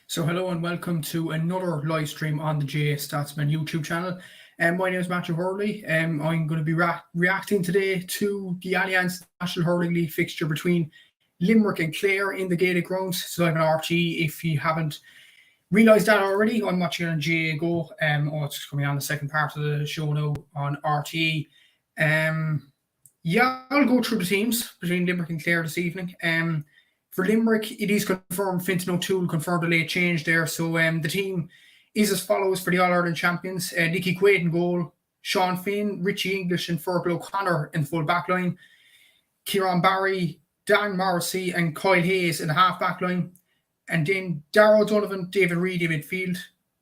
So hello and welcome to another live stream on the GA Statsman YouTube channel. My name is Matthew Hurley. I'm going to be reacting today to the Allianz National Hurling League fixture between Limerick and Clare in the Gaelic grounds. So I'm an RT. If you haven't realised that already, I'm watching on GA Go. It's coming on the second part of the show now on RTE. I'll go through the teams between Limerick and Clare this evening. For Limerick, it is confirmed Fintan O'Toole confirmed a late change there. So the team is as follows for the All-Ireland champions. Nicky Quaid in goal, Sean Finn, Richie English and Fergal O'Connor in the full back line, Kieran Barry, Dan Morrissey and Kyle Hayes in the half back line. And then Darragh O'Donovan, David Reid in midfield,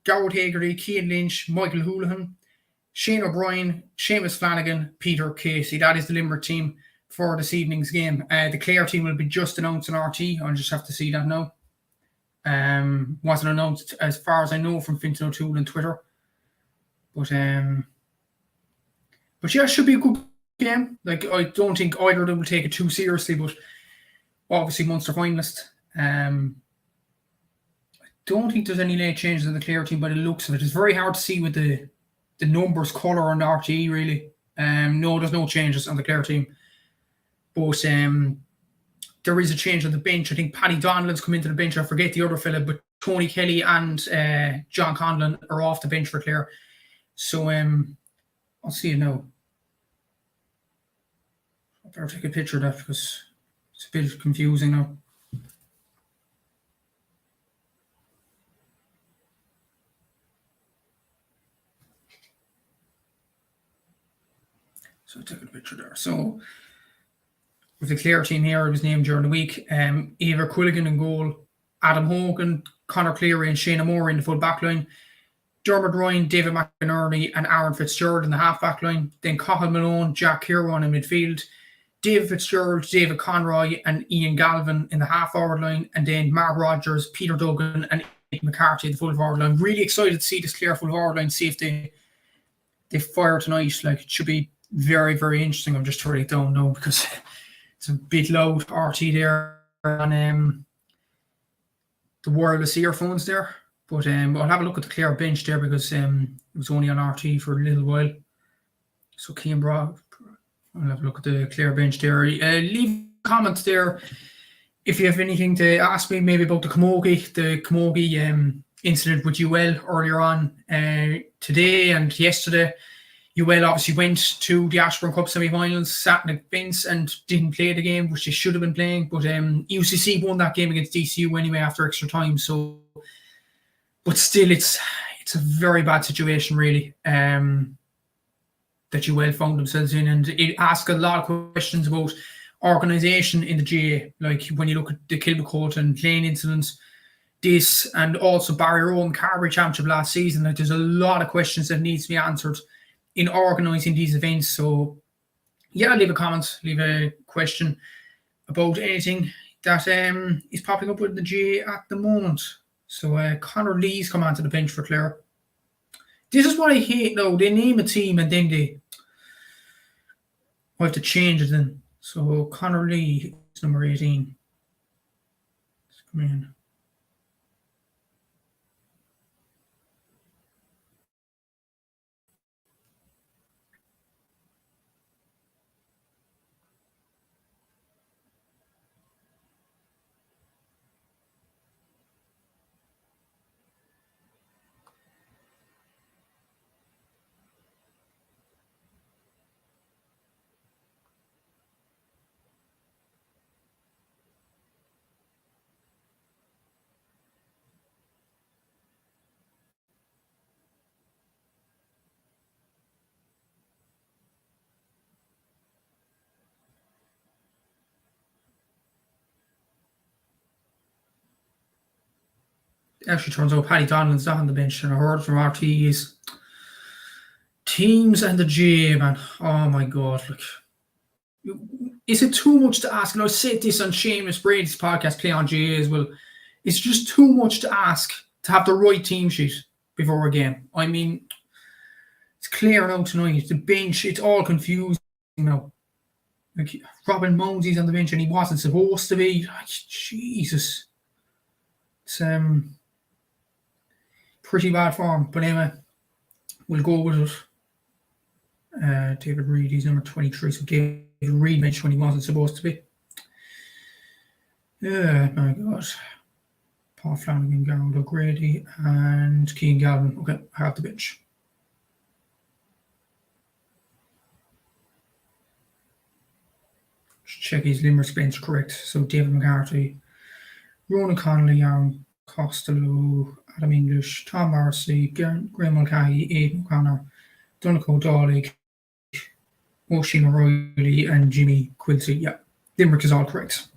Garrod Hagerty, Cian Lynch, Michael Houlihan, Shane O'Brien, Seamus Flanagan, Peter Casey. That is the Limerick team for this evening's game. The Clare team will be just announced on RT. I'll just have to see that now. Wasn't announced as far as I know from Fintan O'Toole on Twitter. But yeah, it should be a good game. Like, I don't think either of them will take it too seriously, but obviously Munster finalist. I don't think there's any late changes in the Clare team by the looks of it. It's very hard to see with the numbers colour on the RTE, really. No, there's no changes on the Clare team. But there is a change on the bench. I think Paddy Donlan's come into the bench. I forget the other fella, but Tony Kelly and John Conlon are off the bench for Clare. So I'll see you now. I better take a picture of that because it's a bit confusing now. So I took a picture there. So with the Clare team here, it was named during the week. Eva Quilligan in goal, Adam Hogan, Conor Cleary and Shane Moore in the full back line, Dermot Ryan, David McInerney and Aaron Fitzgerald in the half back line, then Cathal Malone, Jack Kieran in midfield, David Fitzgerald, David Conroy and Ian Galvin in the half forward line, and then Mark Rogers, Peter Duggan and Nick McCarthy in the full forward line. Really excited to see this Clare full forward line, see if they fire tonight. Like, it should be very, very interesting. I'm just turning it down now because it's a bit loud, RT there on the wireless earphones there. But I'll have a look at the Clare bench there because it was only on RT for a little while. So I'll have a look at the Clare bench there. Leave comments there if you have anything to ask me, maybe about the Camogie incident with UL earlier on today and yesterday. UL obviously went to the Ashburn Cup semi-finals, sat in the bench and didn't play the game, which they should have been playing. But UCC won that game against DCU anyway after extra time. So, but still, it's a very bad situation, really, that UL found themselves in. And it asks a lot of questions about organisation in the GA. Like, when you look at the Kilmacud and Lane incidents, this, and also Barry Rowan Carberry Championship last season, like, there's a lot of questions that needs to be answered in organising these events. So yeah, leave a comment, leave a question about anything that is popping up with the GA at the moment. So Conor Lee's come onto the bench for Clare. This is what I hate now. They name a team and then they have to change it then. So Conor Lee is number 18. Let's come in. Actually turns out Paddy Donlan's not on the bench, and I heard from RT is teams and the GA, man. Oh my god, like, is it too much to ask? And I said this on Seamus Brady's podcast, Play on GA as well. It's just too much to ask to have the right team sheet before a game. I mean, it's clear now tonight. The bench, it's all confusing now. Like, Robin Mounsy's on the bench and he wasn't supposed to be. Like, Jesus. It's pretty bad form. But anyway, we'll go with it. David Reid, he's number 23. So David Reid mentioned when he wasn't supposed to be. Yeah, my God. Paul Flanagan, Garrod O'Grady, and Keane Galvin. Okay, half the bench. Check his Limerick's bench correct. So David McCarthy, Ronan Connolly, Aaron Costello, Adam English, Tom Morrissey, Graham Mulcahy, Aidan O'Connor, Donegal Dawley, Oisin O'Reilly, and Jimmy Quilty. Yeah, Limerick is all correct.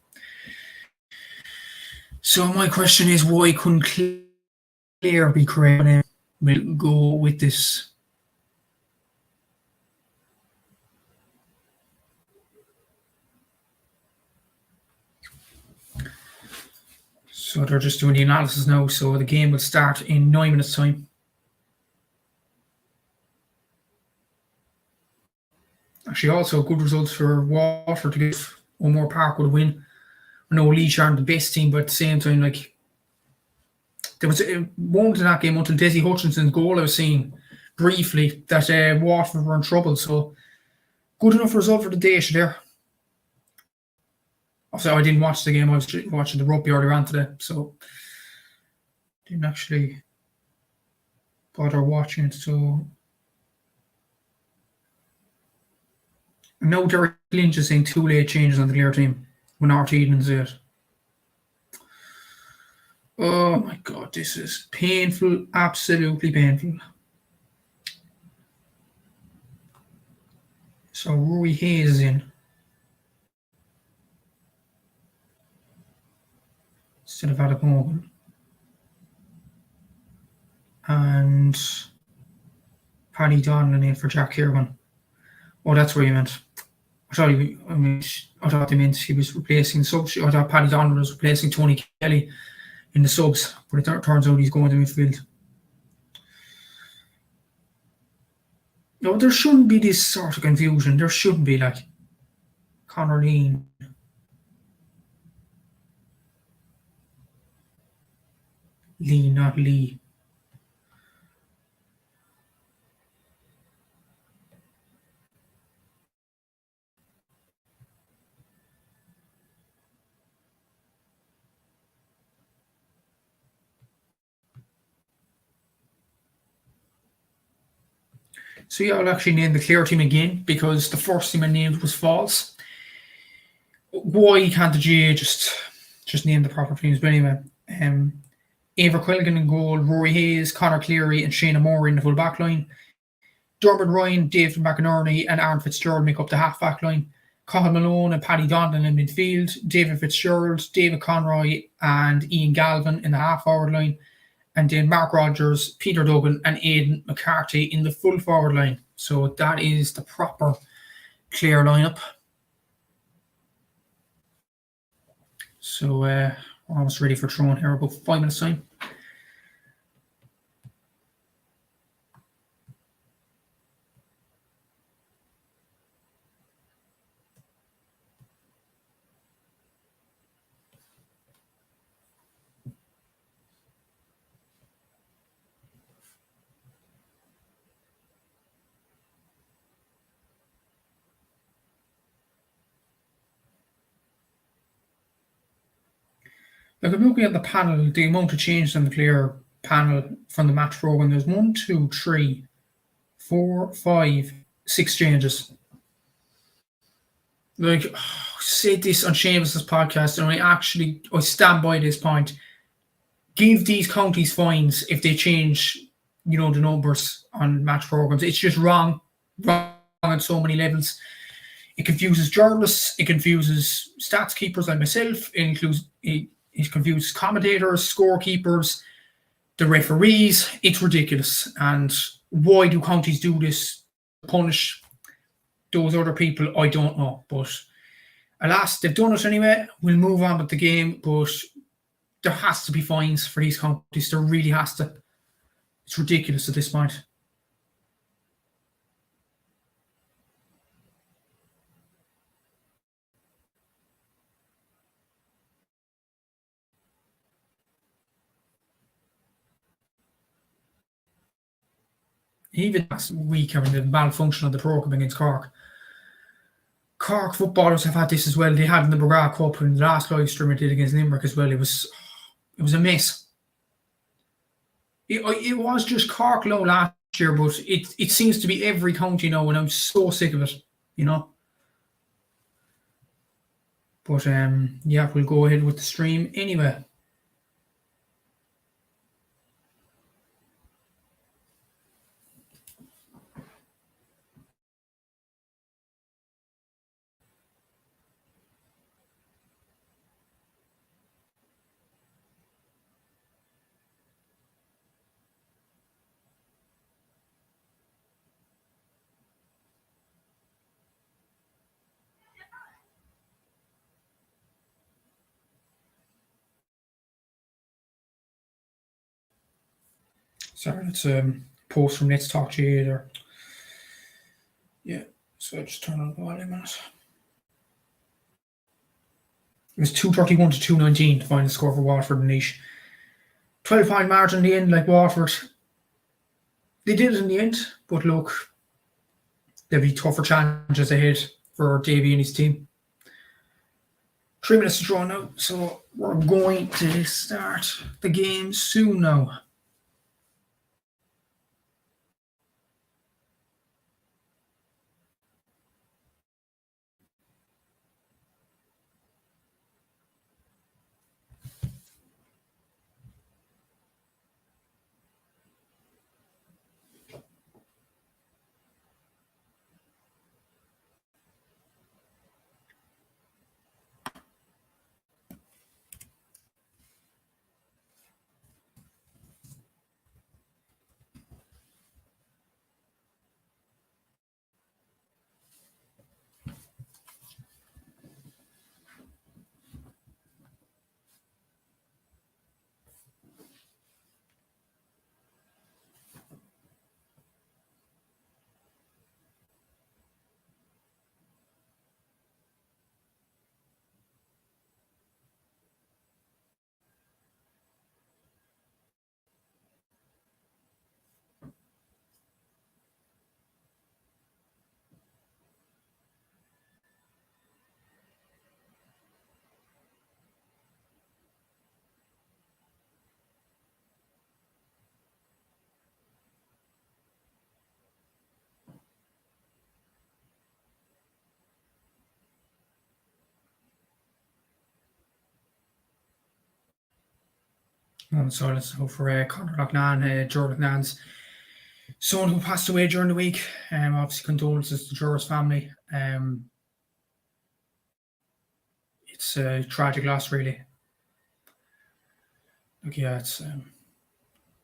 So my question is, why couldn't Clare be correct? We'll go with this. So they're just doing the analysis now. So the game will start in 9 minutes' time. Actually, also good results for Waterford to get O'Moore Park with a win. I know Laois aren't the best team, but at the same time, like, there was a moment in that game until Desi Hutchinson's goal I was seeing briefly that Waterford were in trouble. So good enough result for the day there. Also, I didn't watch the game. I was watching the rugby earlier on today, so didn't actually bother watching it. So no, Derek Lynch is saying 2 late changes on the Clare team when Art Eden's it. Oh my God, this is painful, absolutely painful. So Rory Hayes is in instead of Adam Hogan. And Paddy Donlan in for Jack Kirwan. Oh, that's what you meant. I thought they meant he was replacing subs. I thought Paddy Donlan was replacing Tony Kelly in the subs, but it turns out he's going to midfield. No, there shouldn't be this sort of confusion. There shouldn't be, like, Conor Lean. Lee, not Lee. So yeah, I'll actually name the Clare team again because the first team I named was false. Why can't the GA just name the proper teams? But anyway, Ava Quilligan in goal, Rory Hayes, Conor Cleary, and Shane O'Moore in the full back line. Dermot Ryan, David McInerney, and Aaron Fitzgerald make up the half back line. Cathal Malone and Paddy Donlan in midfield. David Fitzgerald, David Conroy, and Ian Galvin in the half forward line. And then Mark Rogers, Peter Duggan, and Aidan McCarthy in the full forward line. So that is the proper Clare lineup. So we're almost ready for throwing here, about 5 minutes time. Like, I'm looking at the panel, the amount of changes on the Clare panel from the match programme. There's 1, 2, 3, 4, 5, 6 changes. Like, said this on Seamus's podcast, and I stand by this point. Give these counties fines if they change, the numbers on match programs. It's just wrong on so many levels. It confuses journalists. It confuses stats keepers like myself. It confuses commentators, scorekeepers, the referees. It's ridiculous. And why do counties do this? Punish those other people? I don't know. But alas, they've done it anyway. We'll move on with the game. But there has to be fines for these counties. There really has to. It's ridiculous at this point. even last week, having the malfunction of the programme against Cork. Cork footballers have had this as well. They had in the Bragard Cup and the last live stream it did against Limerick as well. It was a mess. It was just Cork low last year, but it seems to be every county now, and I'm so sick of it, you know. But yeah, we'll go ahead with the stream anyway. Sorry, let's post from Let's Talk to you there. Yeah, so just turn on the volume on it. It was 231 to 219 to find the score for Waterford and Laois. 12-point margin in the end, like Waterford. They did it in the end, but look, there'll be tougher challenges ahead for Davy and his team. 3 minutes to draw now, so we're going to start the game soon now. So let's go for Conor Loughnane, Jordan Loughnane, someone who passed away during the week. Obviously, condolences to Jorah's family. It's a tragic loss, really. Look, yeah, it's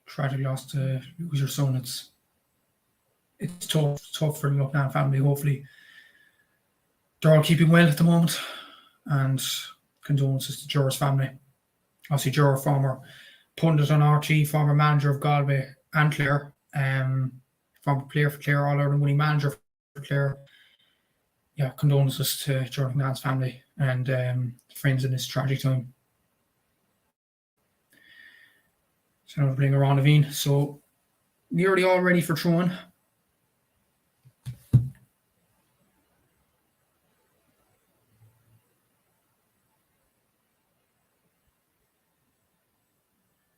tragic loss to lose your son. It's tough for the Loughnane family. Hopefully, they're all keeping well at the moment, and condolences to Jorah's family. Obviously, Jorah, former pundit on RT, former manager of Galway and Clare, former player for Clare, all-Ireland winning manager for Clare. Yeah, condolences to Jordan Loughnane family and friends in this tragic time. So now we're bringing around Aveen. So nearly all ready for throwing.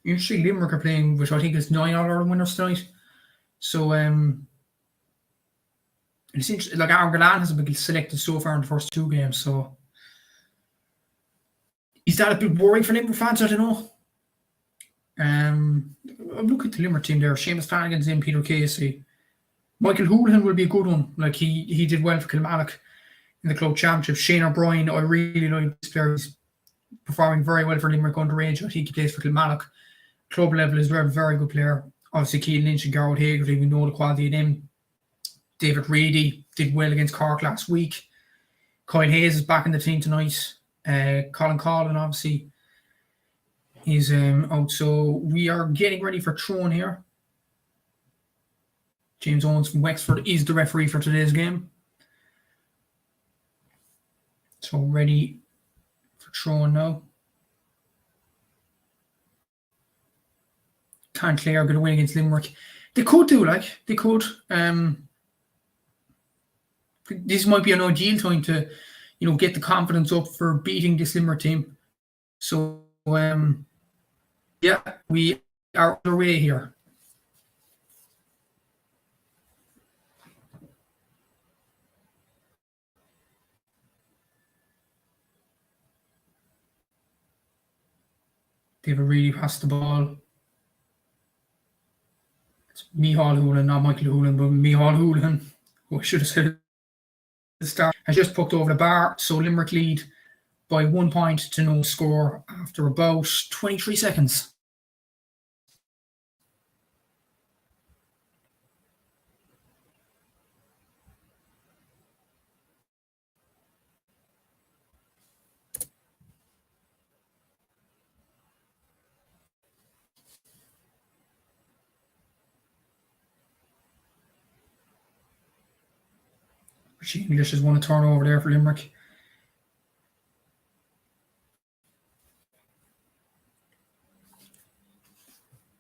Usually Limerick are playing, which I think is 9 all-Ireland winners tonight. So it's interesting. Like Aaron Gallan hasn't been selected so far in the first 2 games. So is that a bit worrying for Limerick fans? I don't know. I'm looking at the Limerick team there. Seamus Flanagan's in, Peter Casey. Michael Houlihan will be a good one. Like he did well for Kilmallock in the club championship. Shane O'Brien, I really like this player. He's performing very well for Limerick underage. I think he plays for Kilmallock. Club level is a very, very good player. Obviously, Keane Lynch and Garrett Hagerty, we know the quality of them. David Reedy did well against Cork last week. Kyle Hayes is back in the team tonight. Colin Collin, obviously, is out. So we are getting ready for throwing here. James Owens from Wexford is the referee for today's game. So ready for throwing now. Can Clare get a win against Limerick? They could do, they could. This might be an ideal time to, get the confidence up for beating this Limerick team. So, yeah, we are underway here. David Reedy passed the ball. It's Micheál Houlihan, not Michael Houlihan, but Micheál Houlihan, who I should have said at the start, has just poked over the bar. So Limerick lead by 1 point to no score after about 23 seconds. Richie English has won a turnover there for Limerick.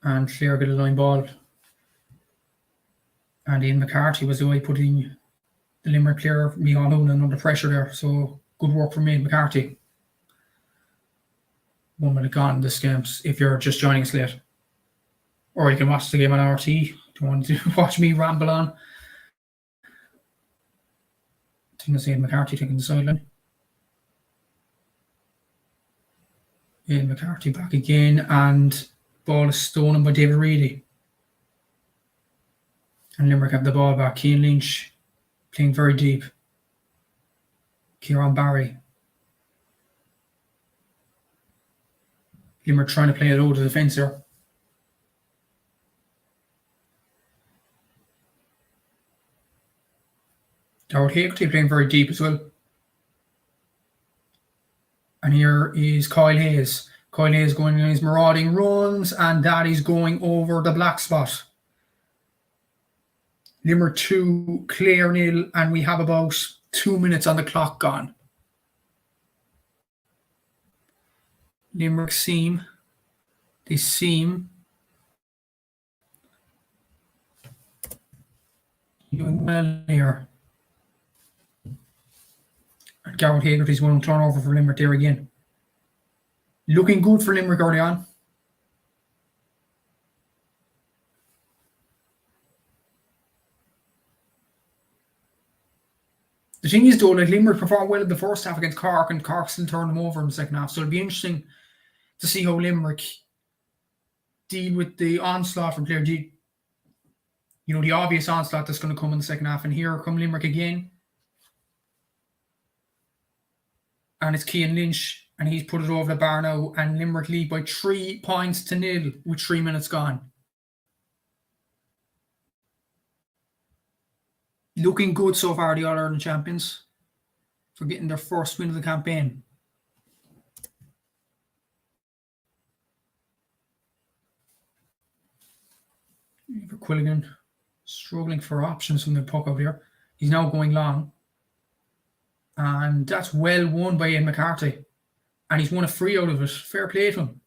And Clare get a line ball. And Ian McCarthy was the way putting the Limerick player, Micheál Houlihan, under pressure there. So good work from Ian McCarthy. 1 minute gone in this game if you're just joining us late. Or you can watch the game on RT. Don't want to watch me ramble on. I think it's Ian McCarthy taking the sideline. Ian McCarthy back again, and ball is stolen by David Reedy. And Limerick have the ball back. Cian Lynch playing very deep. Kieran Barry. Limerick trying to play it out of the defence here. Darrell Haggerty playing very deep as well. And here is Kyle Hayes. Kyle Hayes going in his marauding runs, and that is going over the black spot. Limerick 2, Clare 0, and we have about 2 minutes on the clock gone. Limerick seem doing well here. And Garrett Haggerty's one turnover for Limerick there again. Looking good for Limerick early on. The thing is, though, Limerick performed well in the first half against Cork, and Cork still turned them over in the second half. So it'll be interesting to see how Limerick deal with the onslaught from Clare. The obvious onslaught that's going to come in the second half. And here come Limerick again. And it's Cian Lynch, and he's put it over the bar now. And Limerick lead by 3 points to 0 with 3 minutes gone. Looking good so far, the All-Ireland champions, for getting their first win of the campaign. For Quilligan, struggling for options from the puck out here. He's now going long. And that's well won by Ian McCarthy. And he's won a free out of it. Fair play to him.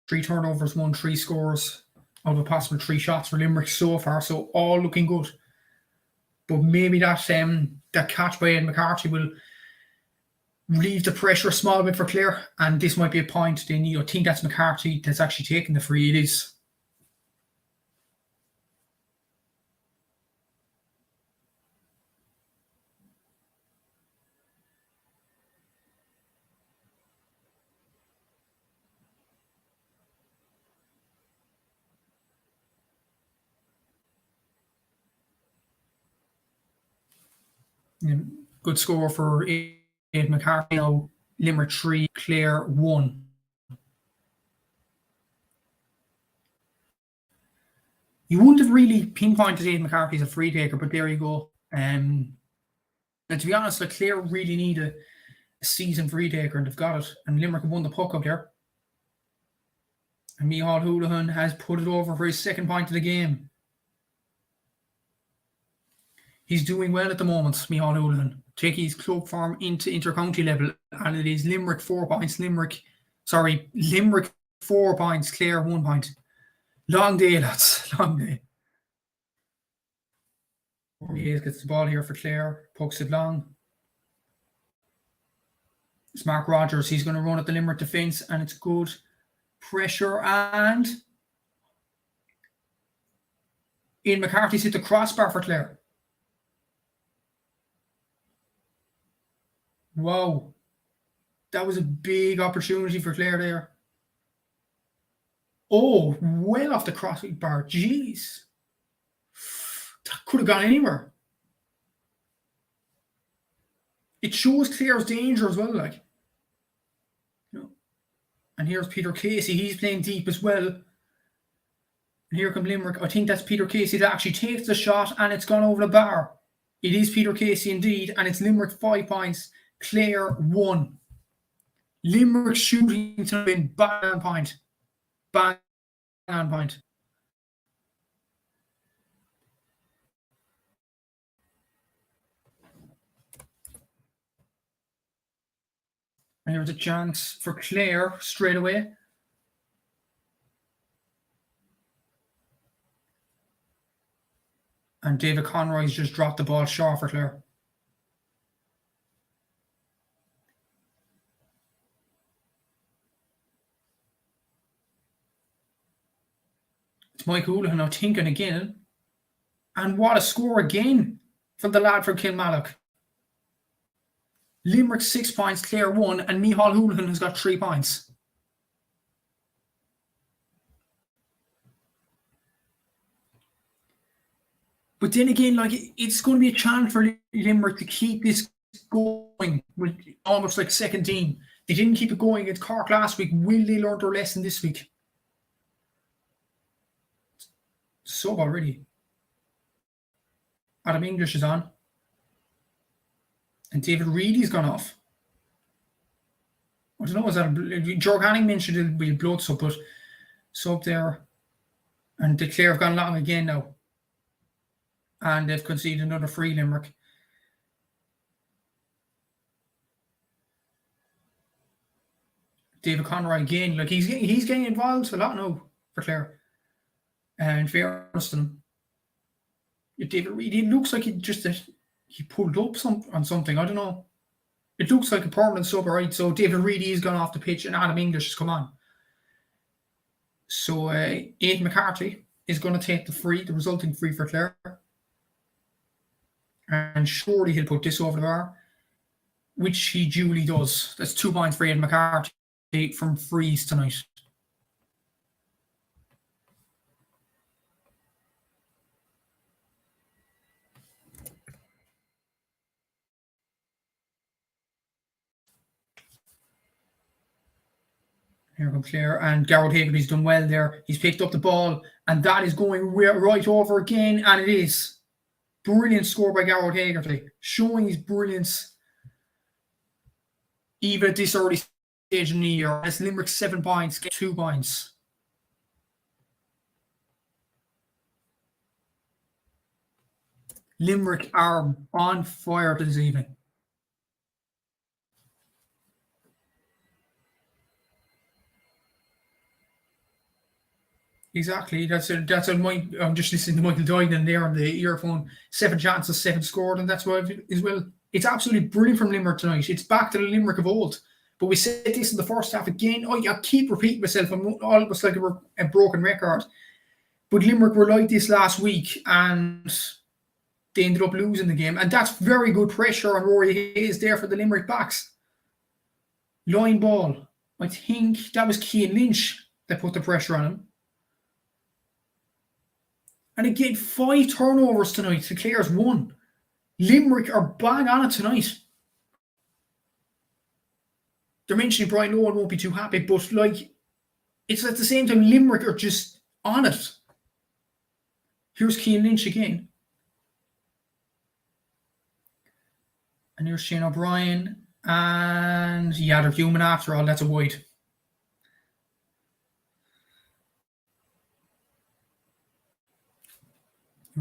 Three turnovers, 1, 3 scores out of a possible 3 shots for Limerick so far. So all looking good. But maybe that catch by Ian McCarthy will relieve the pressure a small bit for Clare, and this might be a point. Then think that's McCarthy that's actually taking the free. It is. Good score for Ian McCarthy. Now Limerick 3, Clare 1. You wouldn't have really pinpointed Ian McCarthy as a free taker, but there you go. And to be honest, Clare really need a seasoned free taker, and they've got it. And Limerick have won the puck up there. And Micheál Houlihan has put it over for his second point of the game. He's doing well at the moment, Micheál Houlihan. Taking his club form into inter-county level, and it is Limerick 4 points. Limerick 4 points, Clare 1 point. Long day, lads. Long day. He gets the ball here for Clare, pokes it long. It's Mark Rogers. He's going to run at the Limerick defence, and it's good pressure. And Ian McCarthy's hit the crossbar for Clare. Wow. That was a big opportunity for Clare there. Oh, well off the crossbar. Jeez. That could have gone anywhere. It shows Clare's danger as well, like. You know. And here's Peter Casey. He's playing deep as well. And here comes Limerick. I think that's Peter Casey that actually takes the shot, and it's gone over the bar. It is Peter Casey indeed, and it's Limerick 5 points, Clare 1. Limerick shooting to win. Bang on point. Bang on point. And here's a chance for Clare straight away. And David Conroy's just dropped the ball short for Clare. It's Mike Houlihan now thinking again. And what a score again from the lad from Kilmallock. Limerick 6 points, Clare 1, and Micheál Houlihan has got 3 points. But then again, like, it's going to be a challenge for Limerick to keep this going with almost like second team. They didn't keep it going against Cork last week. Will they learn their lesson this week? Sub already. Adam English is on. And David Reedy's gone off. I don't know, is that Jorg Hanning mentioned it'll be a blood sub, but sub there. And Clare have gone long again now. And they've conceded another free, Limerick. David Conroy again. Like, he's getting involved a lot now for Clare. And fairness to them. David Reedy, it looks like he pulled up on something. I don't know. It looks like a permanent sub, right? So David Reedy has gone off the pitch and Adam English has come on. So Aidan McCarthy is going to take the resulting free for Clare. And surely he'll put this over the bar, which he duly does. That's 2 points for Aidan McCarthy from frees tonight. Here comes Clare, and Garrett Hagerty's done well there. He's picked up the ball, and that is going right over again, and it is. Brilliant score by Garrett Hagerty, showing his brilliance even at this early stage in the year. As Limerick 7 points, 2 points. Limerick are on fire this evening. Exactly. I'm just listening to Michael Doyden there on the earphone. 7 chances, 7 scored, and that's why as well. It's absolutely brilliant from Limerick tonight. It's back to the Limerick of old. But we said this in the first half again. I keep repeating myself. I'm almost like a broken record. But Limerick were like this last week, and they ended up losing the game. And that's very good pressure on Rory Hayes there for the Limerick backs. Line ball. I think that was Cian Lynch that put the pressure on him. And again, 5 turnovers tonight to Clare's 1. Limerick are bang on it tonight. They're mentioning Brian Owen won't be too happy, but like, it's at the same time Limerick are just on it. Here's Cian Lynch again. And here's Shane O'Brien. And yeah, they're human after all. That's a wide.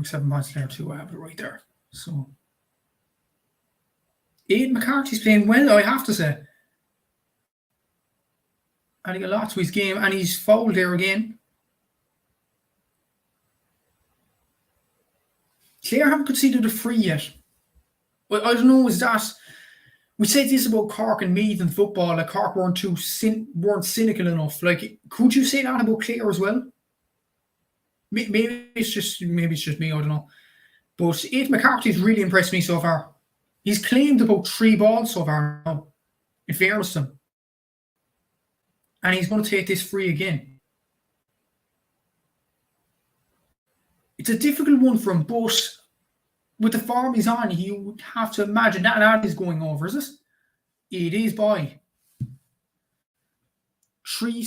7 points there too. I have it right there. So, Aidan McCarthy's playing well, I have to say. Adding a lot to his game, and he's fouled there again. Clare haven't conceded a free yet. Well, I don't know, is that... We said this about Cork and Meath in football, like Cork weren't cynical enough. Like, could you say that about Clare as well? Maybe it's just me, I don't know. But Aidan McCarthy's really impressed me so far. He's claimed about 3 balls so far now, in fairness to him. And he's going to take this free again. It's a difficult one for him, but with the form he's on, you would have to imagine that is going over, is it? It is by 3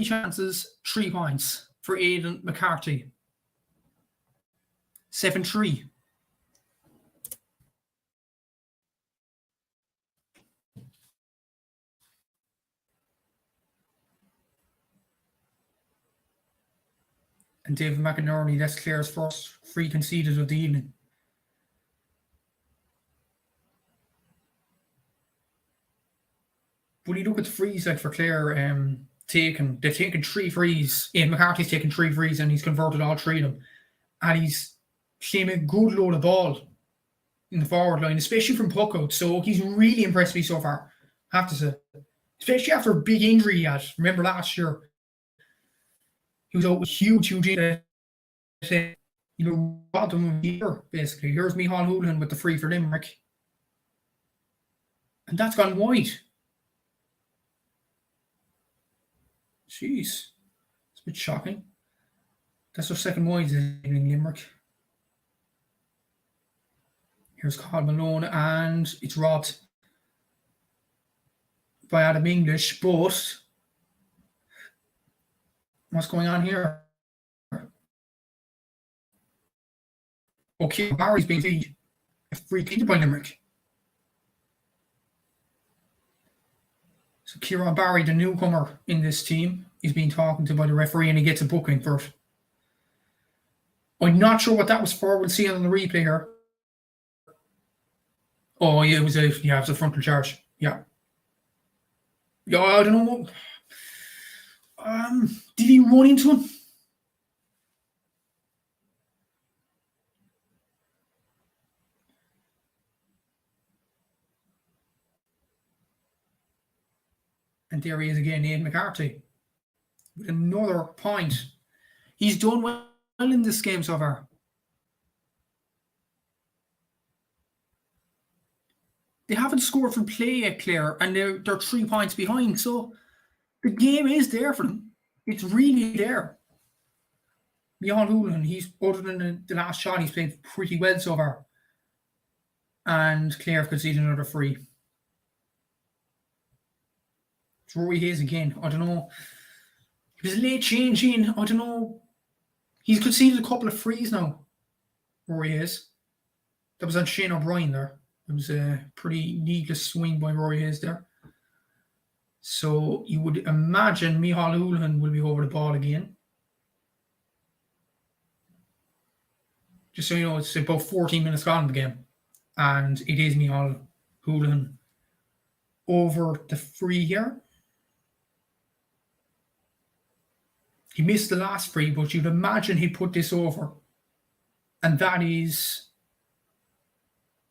chances, 3 points for Aidan McCarthy. 7-3. And David McInerney, that's Clare's first free conceded of the evening. When you look at the frees like for Clare, they've taken 3 frees. Aidan McCarthy's taken 3 frees and he's converted all 3 of them. And he's claiming a good load of ball in the forward line, especially from puck out. So he's really impressed me so far, I have to say. Especially after a big injury he had. Remember last year, he was out with huge injury. Robbed him here, basically. Here's Micheál Houlihan with the free for Limerick. And that's gone wide. Jeez. It's a bit shocking. That's their second wide in Limerick. Here's Carl Malone, and it's robbed by Adam English, but what's going on here? Okay, Barry's being feed. A free kick by Limerick. So Kieran Barry, the newcomer in this team, is being talked to by the referee and he gets a booking for it. I'm not sure what that was for. We'll see it on the replay here. Oh, yeah, it was a frontal charge. Yeah. Yeah, I don't know. Did he run into him? And there he is again, Aidan McCarthy, with another point. He's done well in this game so far. They haven't scored from play at Clare, and they're 3 points behind. So the game is there for them. It's really there. Micheál Houlihan, he's other than the last shot, he's played pretty well so far. And Clare have conceded another free. It's Rory Hayes again. I don't know. He was a late change in. I don't know. He's conceded a couple of frees now. Rory Hayes. That was on Shane O'Brien there. It was a pretty needless swing by Rory Hayes there. So you would imagine Micheál Houlihan will be over the ball again. Just so you know, it's about 14 minutes gone in the game. And it is Micheál Houlihan over the free here. He missed the last free, but you'd imagine he put this over. And that is...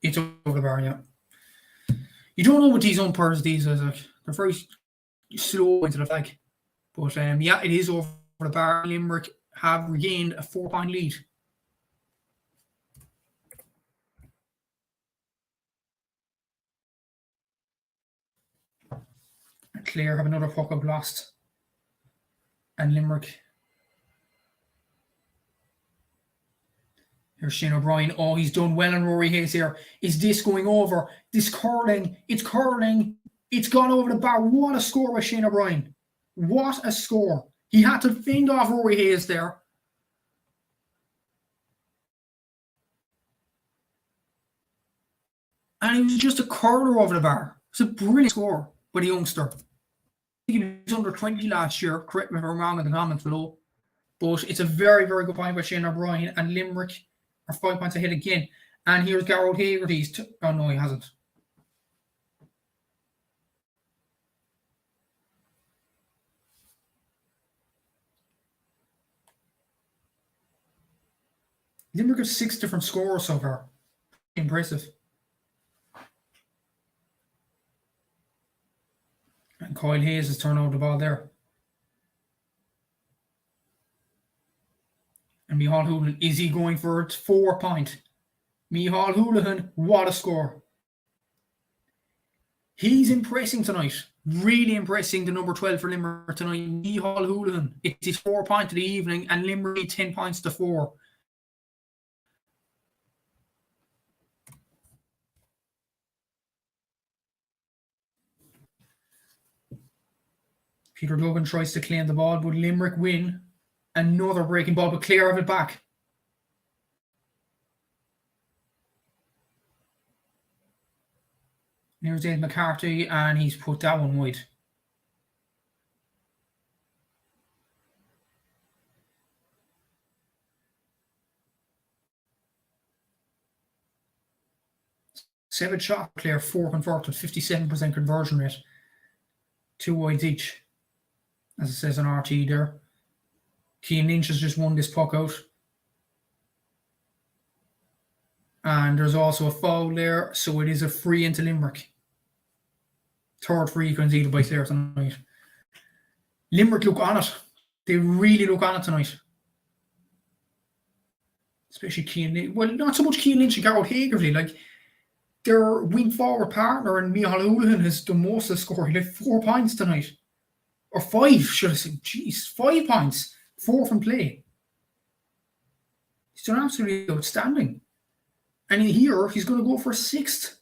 It's over the bar, yeah. You don't know what these umpires these days. Like, they're very slow into the flag. But yeah, it is over the bar. Limerick have regained a 4-point lead. And Clare have another puck up lost. And Limerick. Here's Shane O'Brien. Oh, he's done well on Rory Hayes here. Is this going over? This curling. It's curling. It's gone over the bar. What a score by Shane O'Brien. What a score. He had to fend off Rory Hayes there. And it was just a curler over the bar. It's a brilliant score by the youngster. I think he was under 20 last year. Correct me if I'm wrong in the comments below. But it's a very, very good point by Shane O'Brien. And Limerick are 5 points ahead again. And here's Garrod Hagerty's. Oh, no, he hasn't. Limerick have 6 different scores so far. Impressive. And Kyle Hayes has turned over the ball there. And Micheál Houlihan, is he going for it? 4 point? Micheál Houlihan, what a score. He's impressing tonight. Really impressing the number 12 for Limerick tonight. Micheál Houlihan. It's his 4 point of the evening, and Limerick need 10 points to 4. Peter Duggan tries to claim the ball, but Limerick win. Another breaking ball, but Clare have it back. Here's Dave McCarthy, and he's put that one wide. Seven shot Clare, 4 converted, 57% conversion rate. 2 wides each, as it says on RT there. Cian Lynch has just won this puck out. And there's also a foul there, so it is a free into Limerick. Third free conceded by Clare tonight. Limerick look on it. They really look on it tonight. Especially Cian Lynch. Well, not so much Cian Lynch and Garrod Hagerty. Like, their wing forward partner and Micheál Houlihan has the most to score. He had 4 points tonight. Or 5, should I say. Jeez, 5 points. 4 from play. He's done absolutely outstanding. And in here, he's going to go for 6th.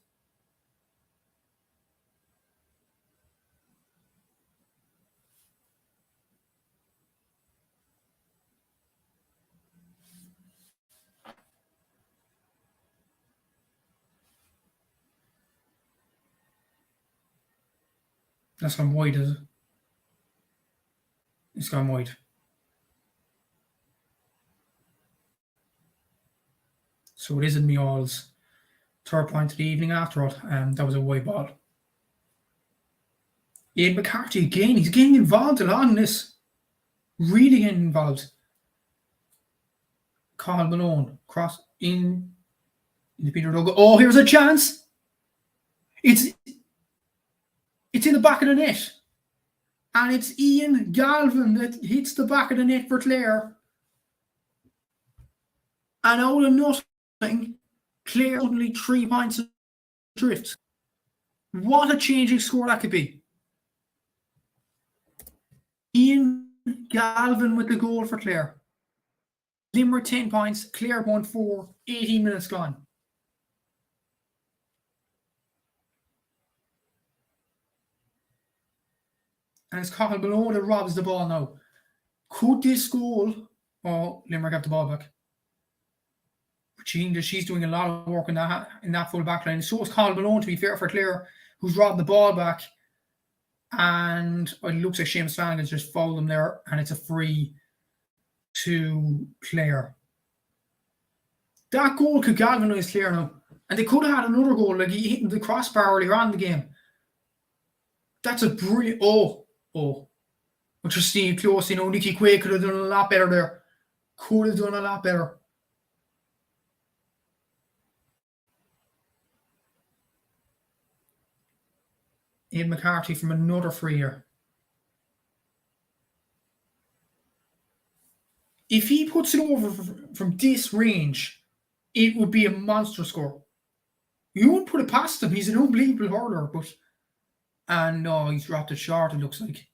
That's gone wide, is it? It's gone wide. So it isn't Micheál's 3rd point of the evening after all. That was a wide ball. Ian McCarthy again. He's getting involved a lot in this. Really getting involved. Carl Malone. Cross in the Peter Duggan. Oh, here's a chance. It's in the back of the net. And it's Ian Galvin that hits the back of the net for Clare. And out of nothing, Clare only 3 points adrift. What a changing score that could be. Ian Galvin with the goal for Clare. Limerick 10 points, Clare 1-4, 18 minutes gone. And it's Cathal Malone that robs the ball now. Could this goal... Oh, Limerick have the ball back. She's doing a lot of work in that full back line. So is Cathal Malone, to be fair, for Clare, who's robbed the ball back. And it looks like Seamus Flanagan's just fouled him there. And it's a free to Clare. That goal could galvanise Clare now. And they could have had another goal. Like, he hit the crossbar earlier on in the game. That's a brilliant... Oh. But just seeing close, Nicky Quaid could have done a lot better there. Could have done a lot better. Ian McCarthy from another free here. If he puts it over from this range, it would be a monster score. You wouldn't put it past him. He's an unbelievable hurler, but... And no, he's dropped it short, it looks like.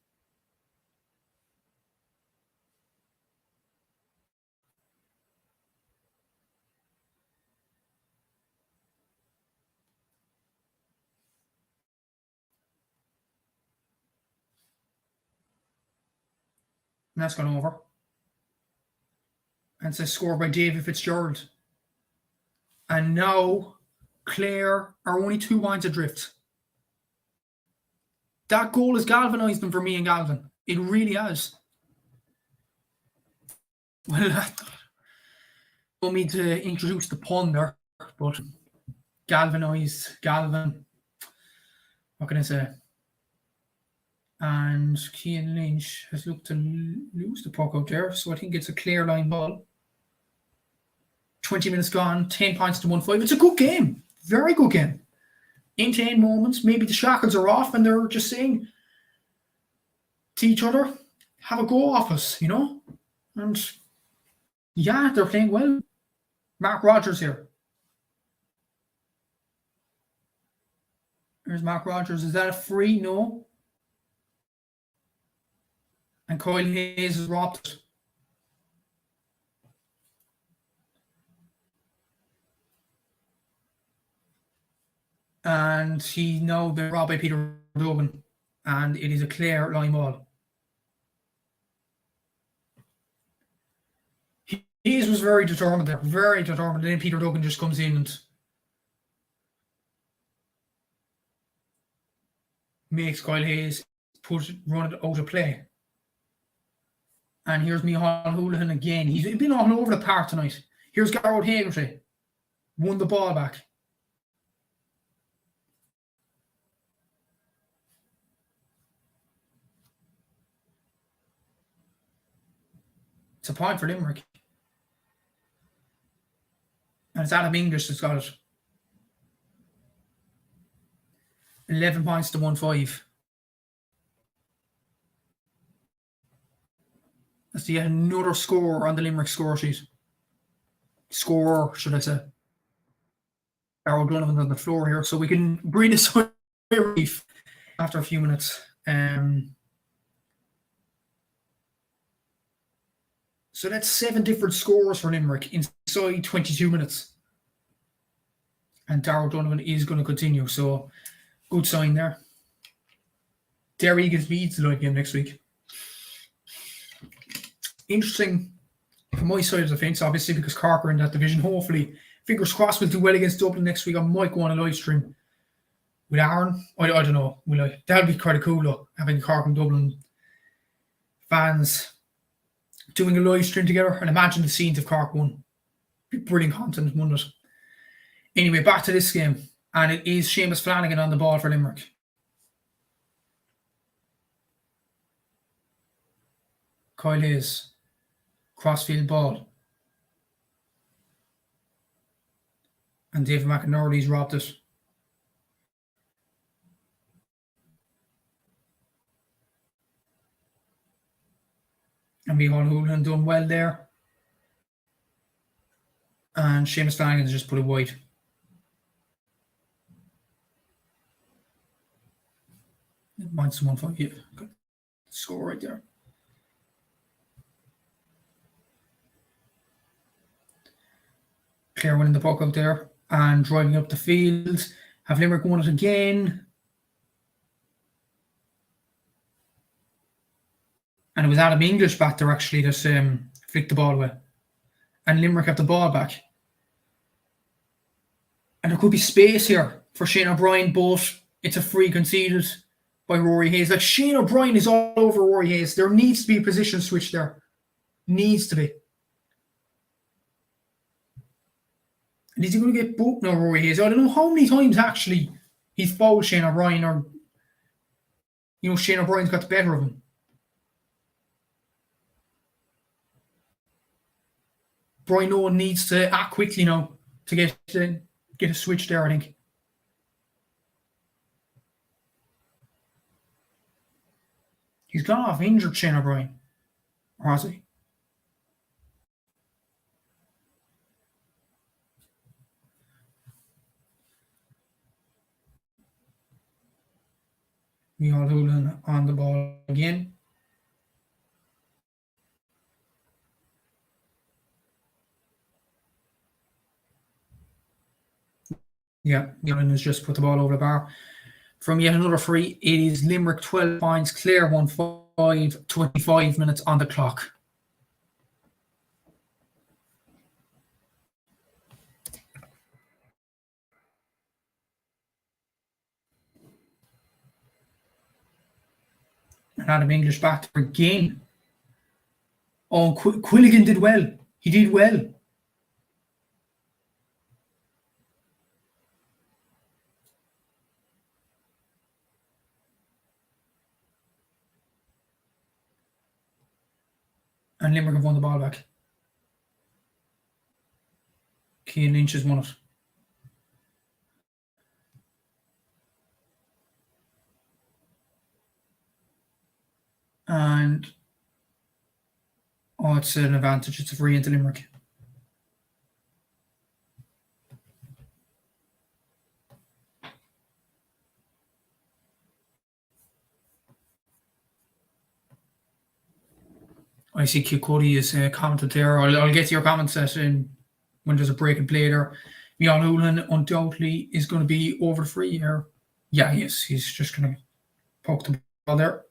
And that's gone over. And it's a score by David Fitzgerald. And now Clare are only 2 points adrift. That goal has galvanised them for me and Galvin. It really has. Well, I want me to introduce the pun there. but Galvin, what can I say? And Cian Lynch has looked to lose the puck out there, so I think it's a clear line ball. 20 minutes gone, 10 points to 1-5. It's a good game. Very good game. In moments, maybe the shackles are off and they're just saying to each other, have a go off us, you know? And yeah, they're playing well. Mark Rogers here. There's Mark Rogers. Is that a free? No. And Kyle Hayes has robbed it. And he's now been robbed by Peter Duggan. And it is a clear line ball. Hayes was very determined there. Very determined. And then Peter Duggan just comes in and makes Kyle Hayes run it out of play. And here's Micheál Houlihan again. He's been all over the park tonight. Here's Garrod Hagerty. Won the ball back. It's a point for Limerick. And it's Adam English that's got it. 11 points to 1-5. That's yet another score on the Limerick score sheet. Scorer, should I say. Darrell Donovan on the floor here, so we can breathe a sigh of relief after a few minutes. So that's 7 different scores for Limerick inside 22 minutes. And Darrell Donovan is going to continue, so good sign there. Derry against Leeds the game next week. Interesting from my side of the fence, obviously, because Cork are in that division. Hopefully, fingers crossed, we'll do well against Dublin next week. I might go on a live stream with Aaron. I don't know. Will I? That'll be quite cool, though, having Cork and Dublin fans doing a live stream together. And imagine the scenes if Cork won. Be brilliant content, wouldn't it? Anyway, back to this game. And it is Seamus Flanagan on the ball for Limerick. Kyle Hayes. Crossfield ball. And David McInerney's robbed it. And Micheál Houlihan done well there. And Seamus Flanagan's just put it wide. Mine's 1-5. Yeah. Good score right there. Clare winning the puck out there and driving up the field. Have Limerick won it again? And it was Adam English back there actually that flicked the ball away. And Limerick have the ball back. And there could be space here for Shane O'Brien, but it's a free conceded by Rory Hayes. Like, Shane O'Brien is all over Rory Hayes. There needs to be a position switch there. Needs to be. And is he going to get booked now, Rory Hayes? I don't know how many times actually he's fouled Shane O'Brien, or, you know, Shane O'Brien's got the better of him. Brian Owen needs to act quickly now to get a switch there, I think. He's gone off injured, Shane O'Brien. Or has he? Micheál Houlihan on the ball again. Yeah, Houlihan has just put the ball over the bar. From yet another free, it is Limerick 12 points, Clare 1-5, 25 minutes on the clock. And Adam English back there again. Oh, Quilligan did well. He did well. And Limerick have won the ball back. Cian Lynch has won it. And it's an advantage. It's a free into Limerick. I see Kilcuddy is commented there. I'll get to your comments when there's a break in play there. Micheál Hurling undoubtedly is going to be over the free here. Yeah, he is. He's just going to poke the ball there.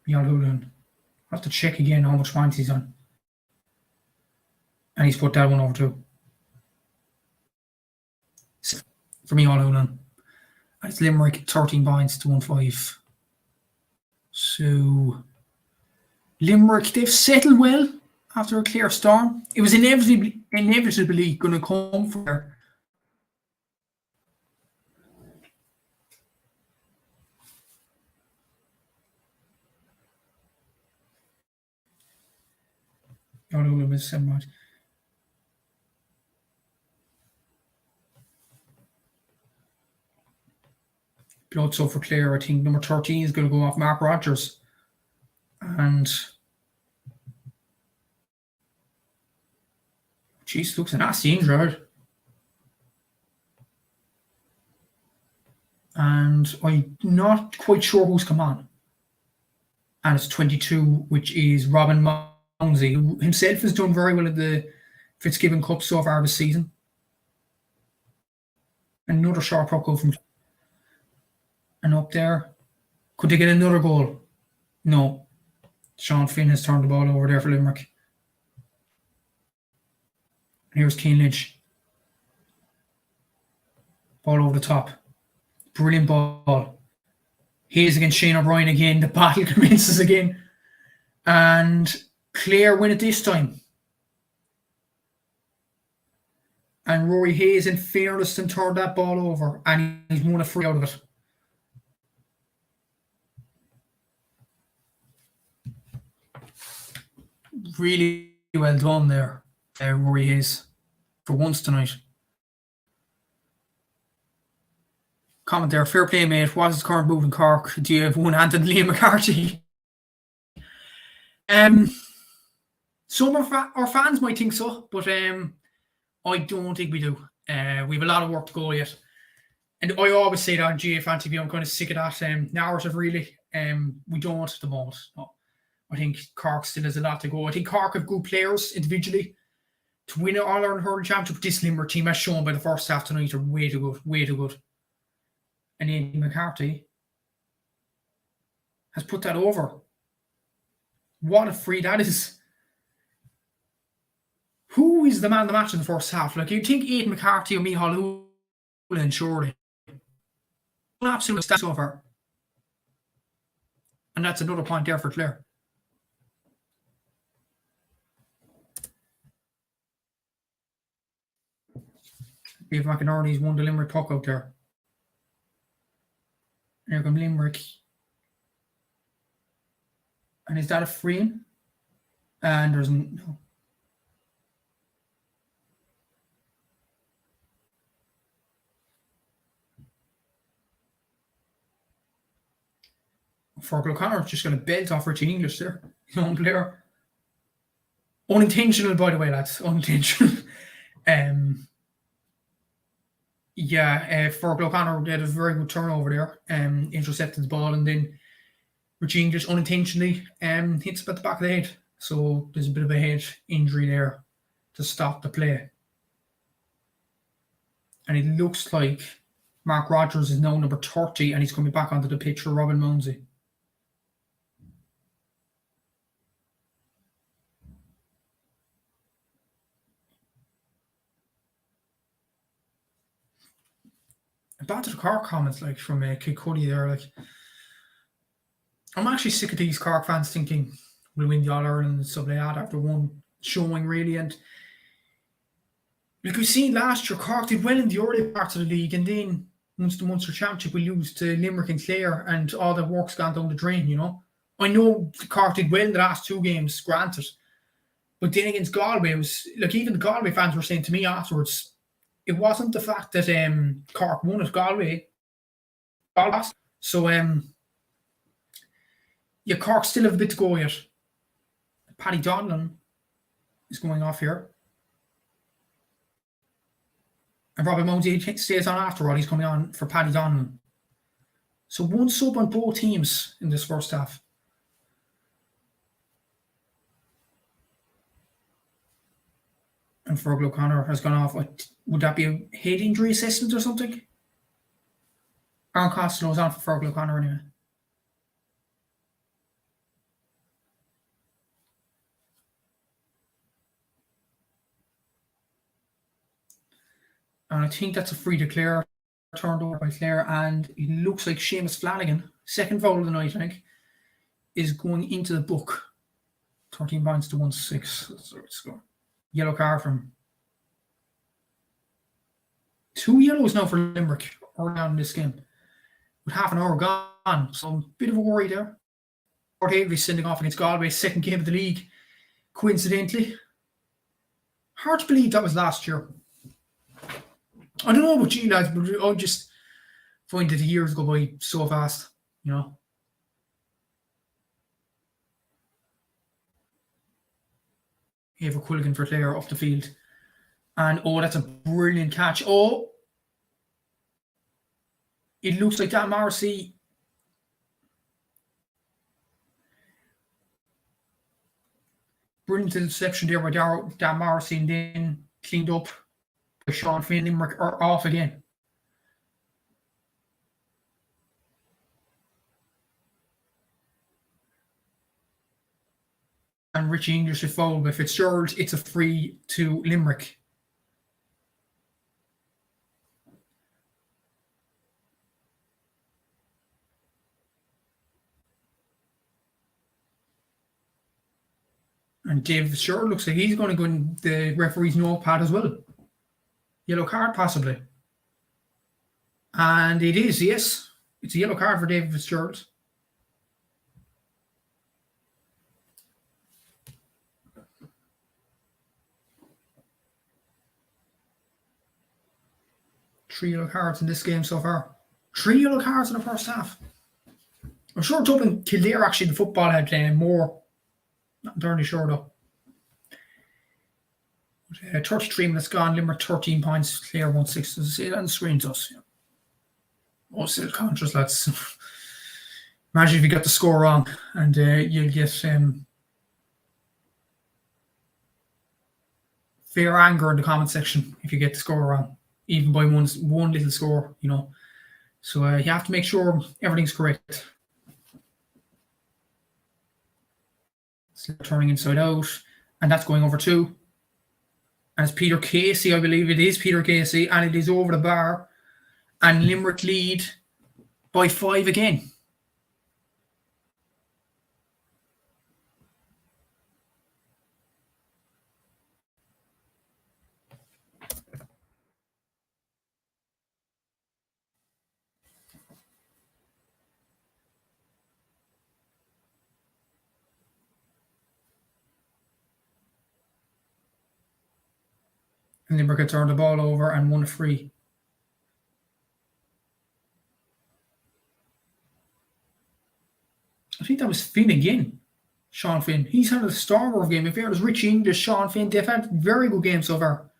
Micheál Hurling. I'll have to check again how much points he's on. And he's put that one over too. For Micheál Hurling. And it's Limerick 13 points to 1-5. So Limerick, they've settled well after a Clare storm. It was inevitably going to come for her. Hurling was 7 points. Blood so for Clare. I think number 13 is going to go off Mark Rogers. And jeez, looks a nasty injury. And I'm not quite sure who's come on. And it's 22, which is Robin Mounsey, who himself has done very well at the Fitzgibbon Cup so far this season. Another sharp puck from and up there. Could they get another goal? No. Sean Finn has turned the ball over there for Limerick. Here's Cian Lynch. Ball over the top. Brilliant ball. Hayes against Shane O'Brien again. The battle commences again. And Clare win it this time. And Rory Hayes, in fairness, turned that ball over. And he's won a free out of it. Really well done there, Rory Hayes, for once tonight. Comment there, fair play, mate. What is the current move in Cork? Do you have one hand on Liam McCarthy? Some of our fans might think so, but I don't think we do. We have a lot of work to go yet. And I always say that on GAFan TV, I'm kind of sick of that narrative, really. We don't at the moment. No. I think Cork still has a lot to go. I think Cork have good players individually to win an All-Ireland Hurling Championship. But this Limerick team, as shown by the first half tonight, are way too good. Way too good. And Aidan McCarthy has put that over. What a free that is. Who is the man of the match in the first half? Like, you'd think Aidan McCarthy or Micheál Hurling, surely. An absolute stat so far. And that's another point there for Clare. Dave McInerney's won the Limerick puck out there. Here come Limerick. And is that a free in? And there's no. Fergal O'Connor just going to belt off Richie English there. Young player. Unintentional, by the way, lads. Unintentional. Fergal O'Connor did a very good turnover there. Intercepted the ball, and then Richie English unintentionally hits him at the back of the head. So there's a bit of a head injury there to stop the play. And it looks like Mark Rogers is now number 30, and he's coming back onto the pitch for Robin Mounsey. Back to the Cork comments, like from Kilcuddy there, like I'm actually sick of these Cork fans thinking we'll win the All-Ireland and stuff like that after one showing, really. And like we've seen last year, Cork did well in the early parts of the league, and then once the Munster Championship, we lose to Limerick and Clare, and all the work's gone down the drain, you know. I know Cork did well in the last two games, granted. But then against Galway, it was like even the Galway fans were saying to me afterwards, it wasn't the fact that Cork won at Galway. Lost. So yeah, Cork still have a bit to go yet. Paddy Donlan is going off here. And Robbie Mounsey stays on after all. He's coming on for Paddy Donlan. So one sub on both teams in this first half. And Fergal O'Connor has gone off. Would that be a head injury assessment or something? Aaron Costello is on for Fergal O'Connor anyway. And I think that's a free to Clare, turned over by Clare, and it looks like Seamus Flanagan, second foul of the night, I think, is going into the book. 13 points to 1-6. That's the right score. Yellow card from 2 yellows now for Limerick early on in this game, with half an hour gone. So a bit of a worry there. Port Avery sending off against Galway, second game of the league, coincidentally. Hard to believe that was last year. I don't know about you lads, but I just find that the years go by so fast, you know. Ava Quilligan for Clare off the field. And that's a brilliant catch. It looks like Dan Morrissey. Brilliant interception there by Dan Morrissey, and then cleaned up by Sean Finn. Limerick are off again. And Richie English is fouled by Fitzgerald. It's a free to Limerick. And David Fitzgerald looks like he's going to go in the referee's notepad as well. Yellow card, possibly. And it is, yes. It's a yellow card for David Fitzgerald. Three yellow cards in this game so far. 3 yellow cards in the first half. I'm sure Dublin Kildare, actually, the football had more. Not entirely sure, though. 33 minutes gone. Limerick 13 points. Clare 1-6. Does it say that on the screen to us? Yeah. Oh, still conscious, lads. Imagine if you got the score wrong and you'll get fair anger in the comment section if you get the score wrong, even by one little score, you know. So you have to make sure everything's correct. So turning inside out, and that's going over 2. And it's Peter Casey, I believe it is Peter Casey, and it is over the bar. And Limerick lead by 5 again. And Limerick had turned the ball over and won a free. I think that was Finn again. Sean Finn. He's had a star of game. If it was Richie English, Sean Finn, they've had very good games so far.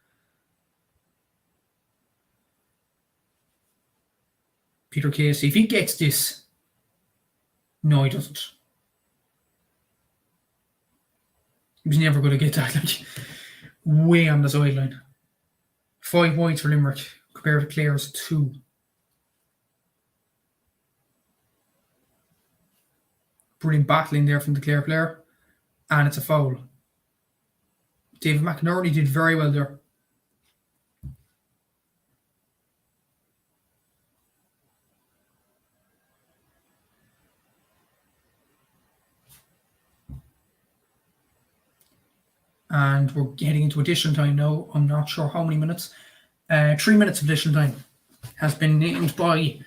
Peter Casey, if he gets this. No, he doesn't. He was never going to get that. Like, way on the sideline. 5 points for Limerick compared to Clare's 2. Brilliant battling there from the Clare player. And it's a foul. David McInerney did very well there. And we're getting into additional time now. I'm not sure how many minutes. 3 minutes of additional time has been named by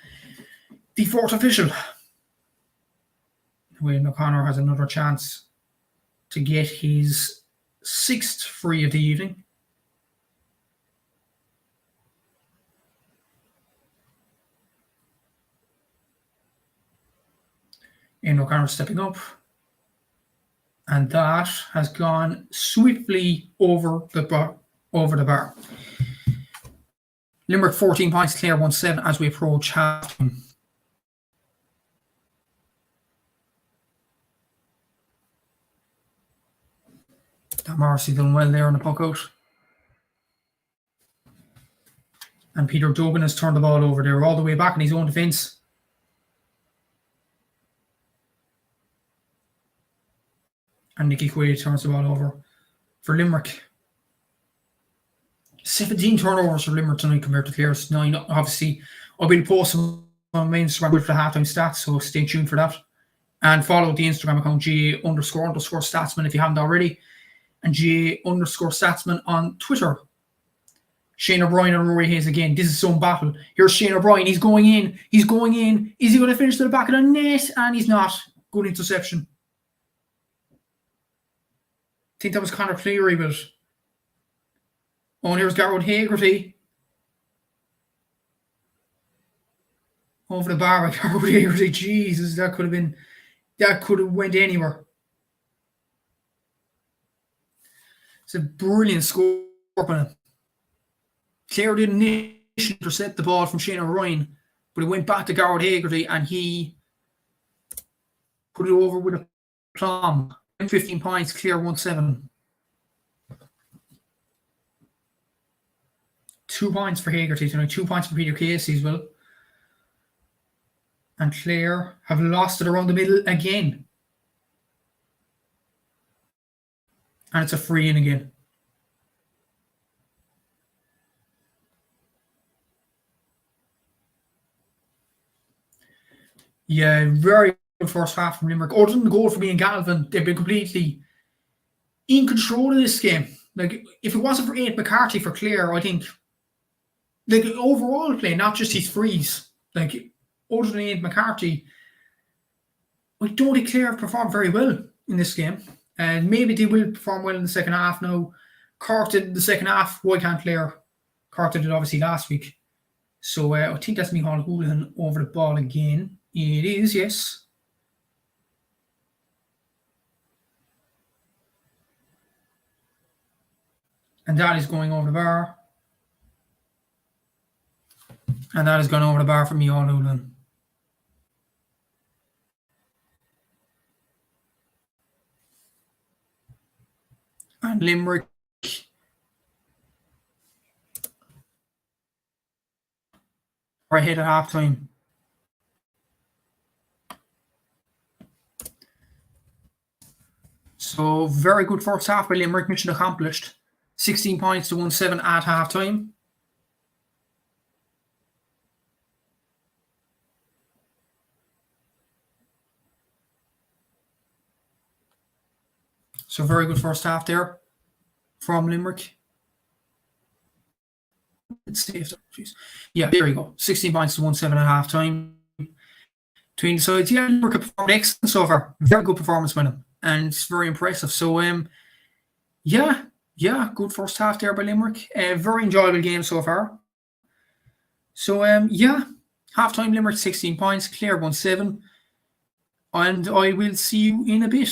the fourth official. Wayne O'Connor has another chance to get his 6th free of the evening. Wayne O'Connor stepping up. And that has gone swiftly over the bar. Limerick 14 points, Clare 1-7 as we approach half time. Morrissey done well there on the puck out. And Peter Duggan has turned the ball over there all the way back in his own defence. And Nicky Quaid turns the ball over for Limerick. 17 turnovers for Limerick tonight compared to Clare's 9. Obviously, I will post some on my Instagram with the halftime stats, so stay tuned for that. And follow the Instagram account GA__statsman if you haven't already. And GA_statsman on Twitter. Shane O'Brien and Rory Hayes again. This is some battle. Here's Shane O'Brien. He's going in. Is he going to finish to the back of the net? And he's not. Good interception. I think that was Conor Cleary, but... Oh, and here's Garrod Hagerty. Over the bar by Garrod Hagerty. Jesus, that could have went anywhere. It's a brilliant score by him. Clare didn't initially intercept the ball from Shane O'Brien, but it went back to Garrod Hagerty and he put it over with a plum. 15 points, Clare 1-7. 2 points for Hagerty tonight, 2 points for Peter Casey as well. And Clare have lost it around the middle again. And it's a free in again. Yeah, very good first half from Limerick. Other than the goal from Ian Galvin, they've been completely in control of this game. Like, if it wasn't for Ian McCarthy for Clare, I think, like, overall play, not just his frees, like, other than Ian McCarthy, I don't think Clare have performed very well in this game. And maybe they will perform well in the second half now. Cork did in the second half. Why can't Clare? Cork did it obviously last week. So I think that's Micheál Houlihan over the ball again. It is, yes. And that is going over the bar. And that has gone over the bar for Micheál Houlihan. And Limerick are ahead at half time. So very good first half by Limerick, mission accomplished. 16 points to 1-7 at half time. So very good first half there from Limerick. It's safe. Yeah, there you go. 16 points to 1-7 at half time. Between the sides, yeah, Limerick have performed excellent so far. Very good performance by them. And it's very impressive. So, yeah, good first half there by Limerick. Very enjoyable game so far. So, yeah, half time Limerick 16 points, Clare 1-7. And I will see you in a bit.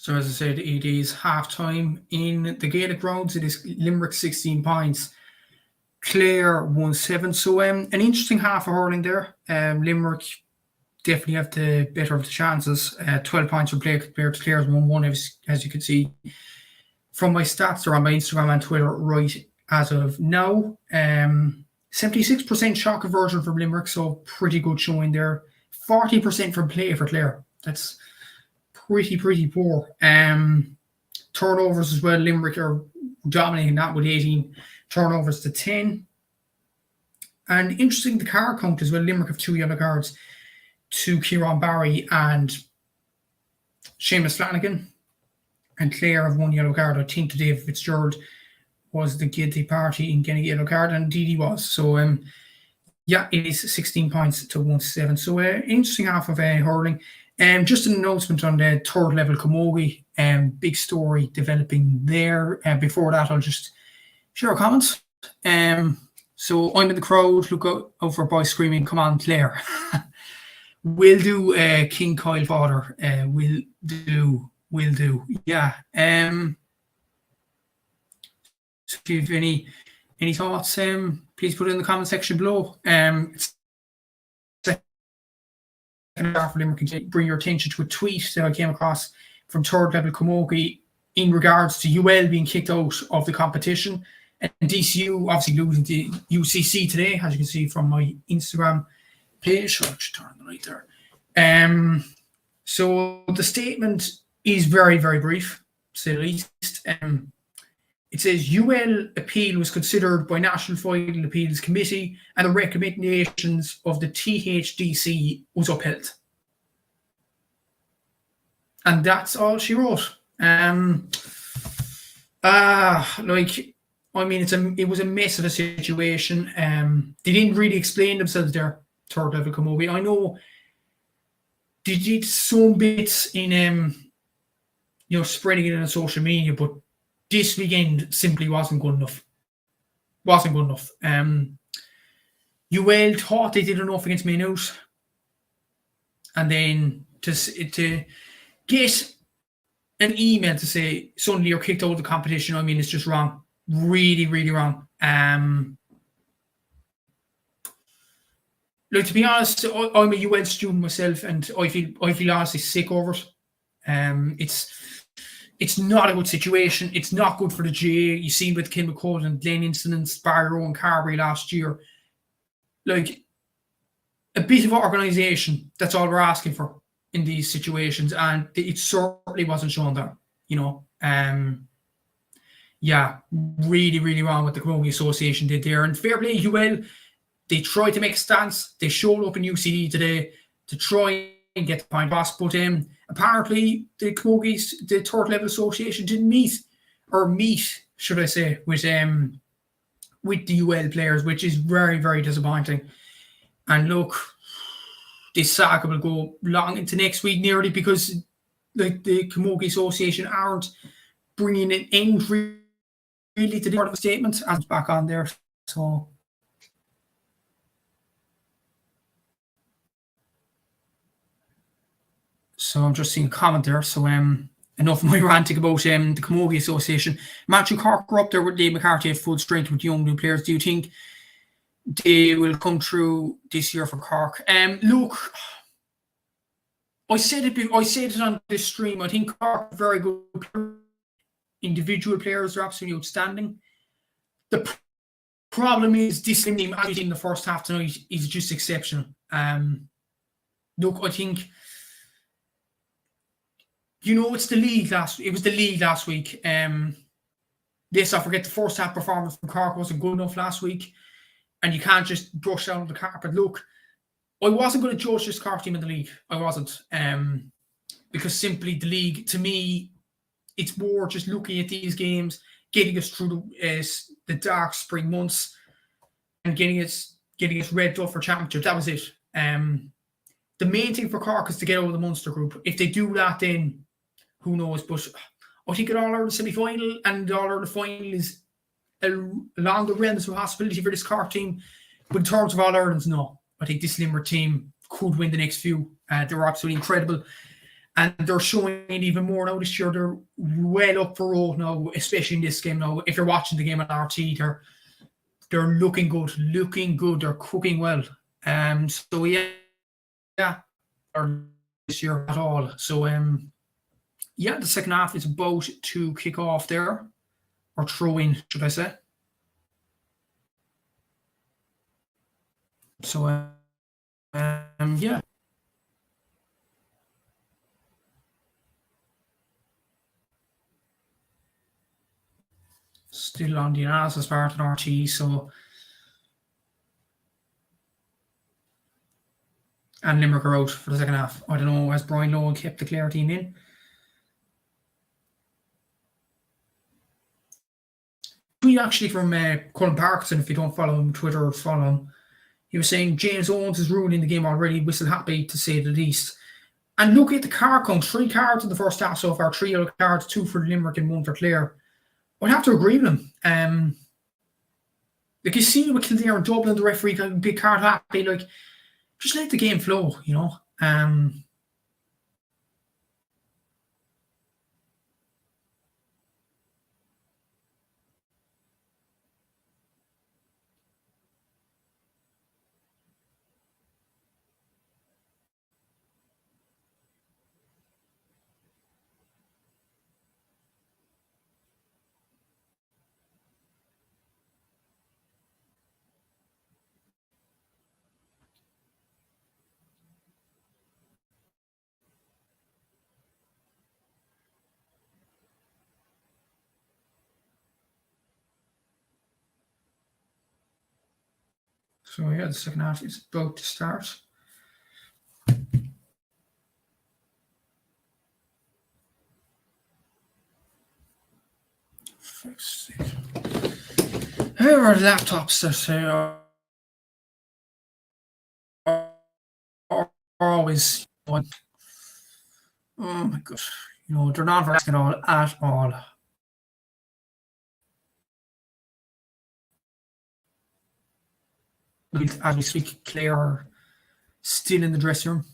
So as I said, it is half time in the Gaelic grounds. It is Limerick 16 points, Clare 1-7. So an interesting half of hurling there. Limerick definitely have the better of the chances. 12 points from Clare compared to Clare's 1-1, as you can see from my stats or on my Instagram and Twitter right as of now. 76% shot conversion from Limerick, so pretty good showing there. 40% from play for Clare. That's pretty poor. Turnovers as well. Limerick are dominating that with 18 turnovers to 10. And interesting, the card count as well. Limerick have 2 yellow cards to Kieran Barry and Seamus Flanagan. And Clare have 1 yellow card. I think David Fitzgerald was the guilty party in getting a yellow card, and indeed he was. So, it is 16 points to 1-7. So, interesting half of hurling. Just an announcement on the third level camogie. Big story developing there. Before that, I'll just share comments. So I'm in the crowd. Look out for a boy screaming, "Come on, Clare!" Will do. King Kyle Fodder. Will do. Yeah. So if you have any thoughts, please put it in the comment section below. Bring your attention to a tweet that I came across from third level camogie in regards to UL being kicked out of the competition and DCU obviously losing to UCC today, as you can see from my Instagram page. I'll just turn the light there. So the statement is very brief, to say the least. It says UL appeal was considered by National Final Appeals Committee and the recommendations of the THDC was upheld. And that's all she wrote. It was a mess of a situation. They didn't really explain themselves there, third level camogie. I know they did some bits in spreading it on social media, but this weekend simply wasn't good enough. UL thought they did enough against Maynooth, and then to get an email to say suddenly you're kicked out of the competition, it's just wrong. Really wrong. To be honest, I'm a UL student myself, and I feel honestly sick over it. It's not a good situation. It's not good for the GA. You see with Kilmacud and Glen incidents, Barrow and Carberry last year. A bit of organisation, that's all we're asking for in these situations, and it certainly wasn't shown there. Really wrong what the Camogie Association did there. And fair play, UL, they tried to make a stance. They showed up in UCD today to try and get the point across, but apparently the third level association didn't meet, should I say, with the UL players, which is very disappointing. And look, this saga will go long into next week nearly, because the Camogie Association aren't bringing an end really to the part of a statement. And it's back on there. So I'm just seeing a comment there. So enough of my ranting about the Camogie Association. Matthew Cork were up there with Dave McCarthy at full strength with young new players. Do you think they will come through this year for Cork? Look, I said it on this stream. I think Cork are very good. Individual players are absolutely outstanding. The problem is this team in the first half tonight is just exceptional. Look, I think it's the league it was the league last week. Let's not forget the first half performance from Cork wasn't good enough last week, and you can't just brush down the carpet. Look, I wasn't going to judge this Cork team in the league. I wasn't, because simply the league, to me, it's more just looking at these games, getting us through the dark spring months, and getting us revved up for championship. That was it. The main thing for Cork is to get over the Munster group. If they do that, then who knows? But I think an All-Ireland semi-final and All-Ireland final is along the realms of possibility for this Cork team. But in terms of All-Irelands, no. I think this Limerick team could win the next few. They were absolutely incredible. And they're showing it even more now this year. They're well up for road now, especially in this game now. If you're watching the game on RT, they're looking good, They're cooking well. So yeah, or this year at all. So yeah, the second half is about to kick off there, or throw in, should I say? So yeah. Still on the analysis part in RT, so and Limerick are out for the second half. I don't know, has Brian Lowe kept the Clare team in? Tweet actually from Colin Parkinson, if you don't follow him on Twitter or follow him. He was saying James Owens is ruining the game already, whistle happy to say the least. And look at the card count, 3 cards in the first half so far, 3 yellow cards, 2 for Limerick and 1 for Clare. I'd have to agree with him. Like you see with Kildare and Dublin, the referee got big card happy, like just let the game flow, you know. So yeah, the second half is about to start. However, laptops that are always on. Oh my god, you know they're not asking at all. As we speak, Clare still in the dressing room,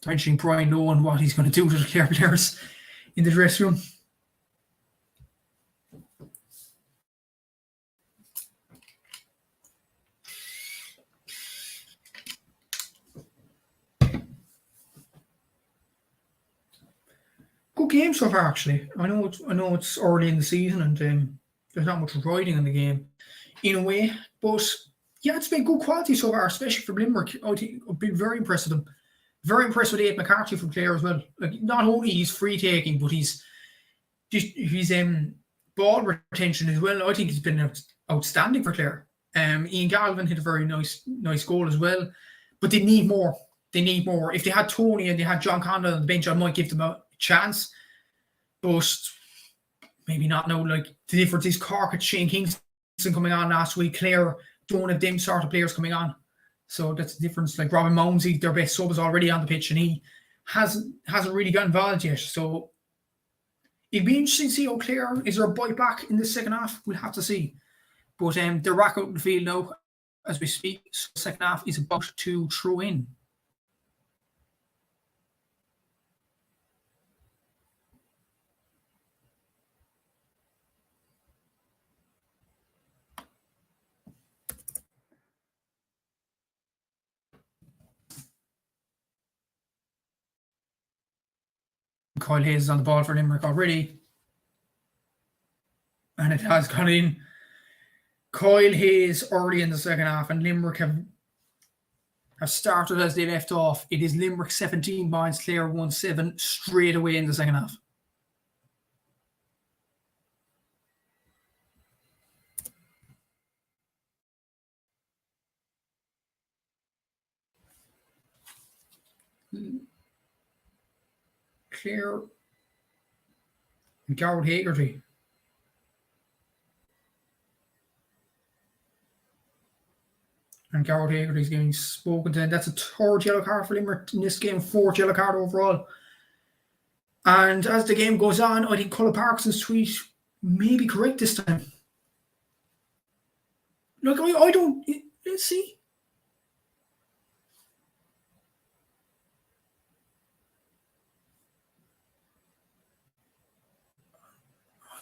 mentioning Brian Lowe and what he's going to do to the Clare players in the dressing room. Good game so far, actually. I know it's early in the season and there's not much riding in the game, in a way. But yeah, it's been good quality so far, especially for Limerick. I think I've been very impressed with them. Very impressed with Abe McCarthy from Clare as well. Like not only he's free taking, but he's ball retention as well. I think he's been outstanding for Clare. Ian Galvin hit a very nice goal as well, but they need more. They need more. If they had Tony and they had John Condon on the bench, I might give them a chance, but maybe not now. Like the difference is Cork had Shane Kingston coming on last week. Clare don't have them sort of players coming on, so that's the difference. Like Robin Mounsey, their best sub, is already on the pitch, and he hasn't really got involved yet. So it'd be interesting to see how Clare is there a bite back in the second half. We'll have to see. But they're back out in the field now as we speak. So the second half is about to throw in. Kyle Hayes is on the ball for Limerick already. And it has gone in. Kyle Hayes early in the second half, and Limerick have started as they left off. It is Limerick 17 points, Clare 1-7 straight away in the second half. Clare and Garrett Hagerty. And Garrett Hagerty is getting spoken to. That's a third yellow card for Limerick in this game, 4th yellow card overall. And as the game goes on, I think Colin Parkinson's tweet may be correct this time. Look, I don't. Let's see.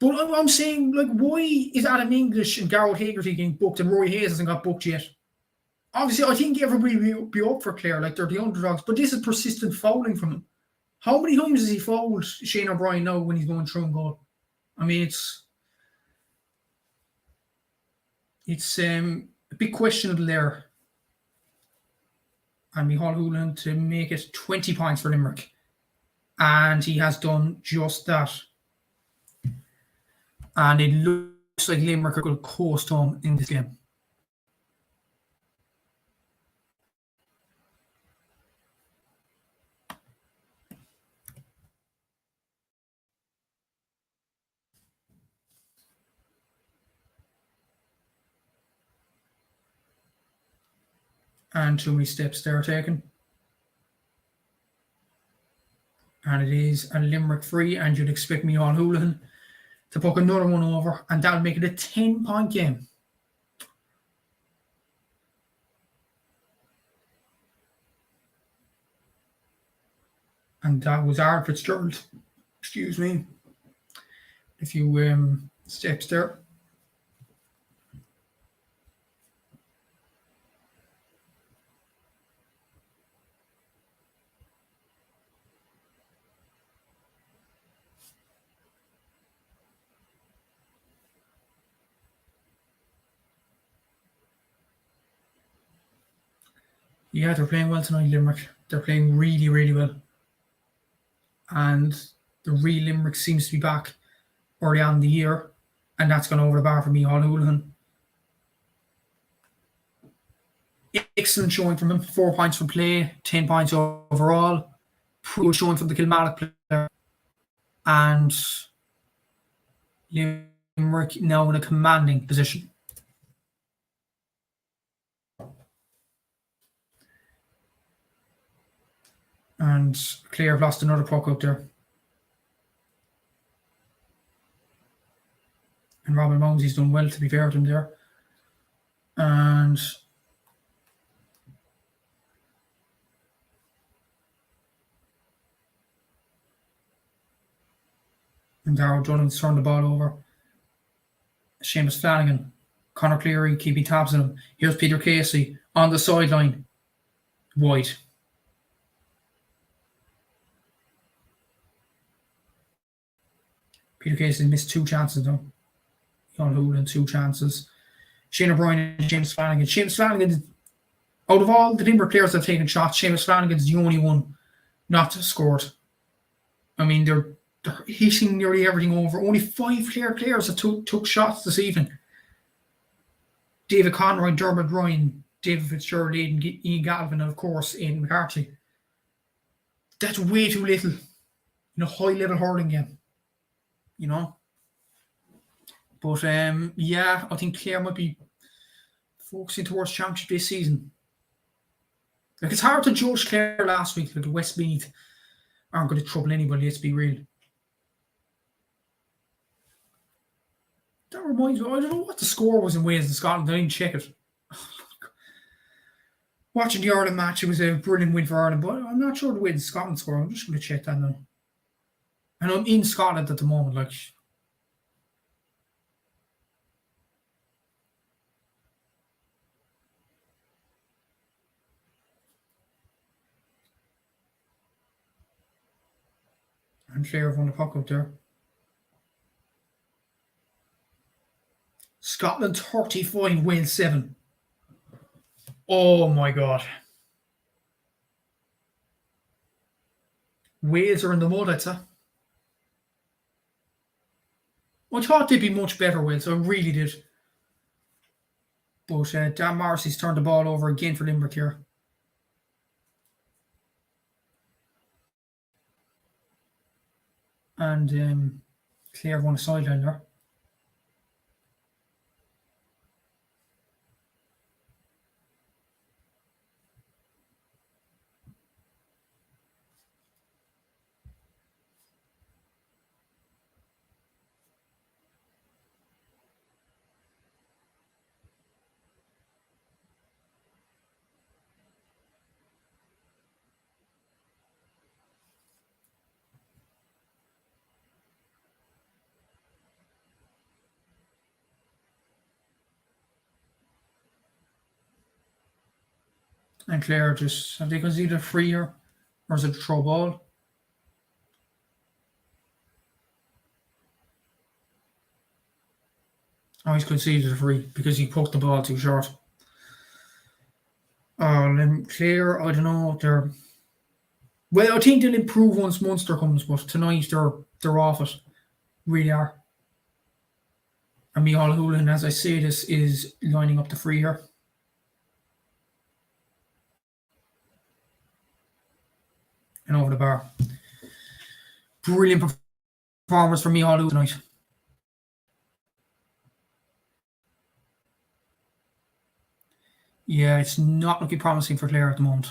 But I'm saying, like, why is Adam English and Garrett Hagerty getting booked and Rory Hayes hasn't got booked yet? Obviously, I think everybody will be up for Clare, like they're the underdogs, but this is persistent fouling from him. How many times has he fouled Shane O'Brien now when he's going through and goal? I mean, it's a big questionable there. And Micheál Houlihan to make it 20 points for Limerick. And he has done just that. And it looks like Limerick are going to coast home in this game. And too many steps they're taking. And it is a Limerick free, and you'd expect Micheál Houlihan to poke another one over, and that'll make it a 10-point game. And that was Aaron Fitzgerald. Excuse me. A few steps there. Yeah, they're playing well tonight, Limerick. They're playing really, really well. And the real Limerick seems to be back early on in the year. And that's gone over the bar for Micheál Houlihan. Excellent showing from him. 4 points from play, 10 points overall. Pretty good showing from the Kilmarnock player. And Limerick now in a commanding position. And Clare have lost another puck out there. And Robin Mounsy's done well, to be fair to him there. And Darrell Dunn's turned the ball over. Seamus Flanagan, Conor Cleary keeping tabs on him. Here's Peter Casey on the sideline. Wide. Peter Casey missed 2 chances though. Micheál Houlihan 2 chances. Shane O'Brien and James Flanagan. James Flanagan, out of all the Limerick players that have taken shots, Seamus Flanagan's the only one not scored. I mean, they're hitting nearly everything over. Only 5 Clare players that took shots this evening. David Conroy, Dermot Ryan, David Fitzgerald, Ian Galvin, and of course Aidan McCarthy. That's way too little in a high-level hurling game. You know? But yeah, I think Clare might be focusing towards championship this season. Like, it's hard to judge Clare last week. Like, Westmeath aren't going to trouble anybody, let's be real. That reminds me, I don't know what the score was in Wales and Scotland. I didn't check it. Watching the Ireland match, it was a brilliant win for Ireland, but I'm not sure the Wales Scotland score. I'm just going to check that now. And I'm in Scotland at the moment, like. And Clare have won the puck up there. Scotland 35, Wales 7. Oh my God. Wales are in the mud, I'd say. I thought they'd be much better, Wales. I really did. But Dan Morrissey's turned the ball over again for Limerick here. And Clare won a sideline there. And Clare just, have they conceded a free here? Or is it a throw ball? Oh, he's conceded a free because he poked the ball too short. Clare, I don't know. Well, I think they'll improve once Munster comes, but tonight they're off it. Really are. And Micheál Hurling, as I say, this is lining up the free here. And over the bar. Brilliant performance from Micheál Hurling tonight. Yeah, it's not looking promising for Clare at the moment.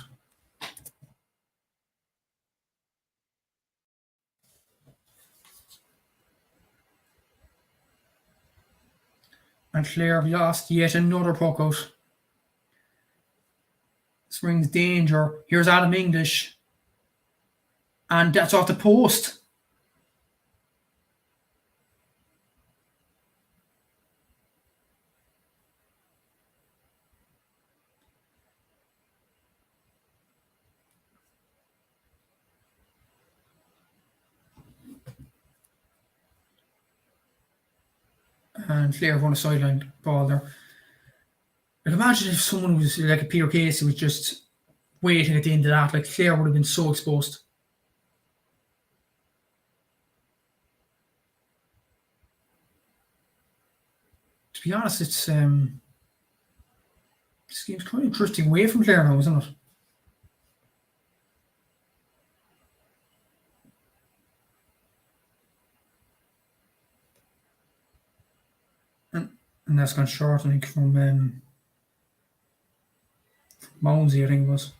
And Clare have lost yet another puck out. This brings danger. Here's Adam English. And that's off the post. And Clare won a sideline ball there. Like, imagine if someone was like a Peter Casey was just waiting at the end of that. Like, Clare would have been so exposed. To be honest, it's this game's kind of drifting away from Clare now, isn't it? And that's gone short, I think, from Mounsey, I think it was.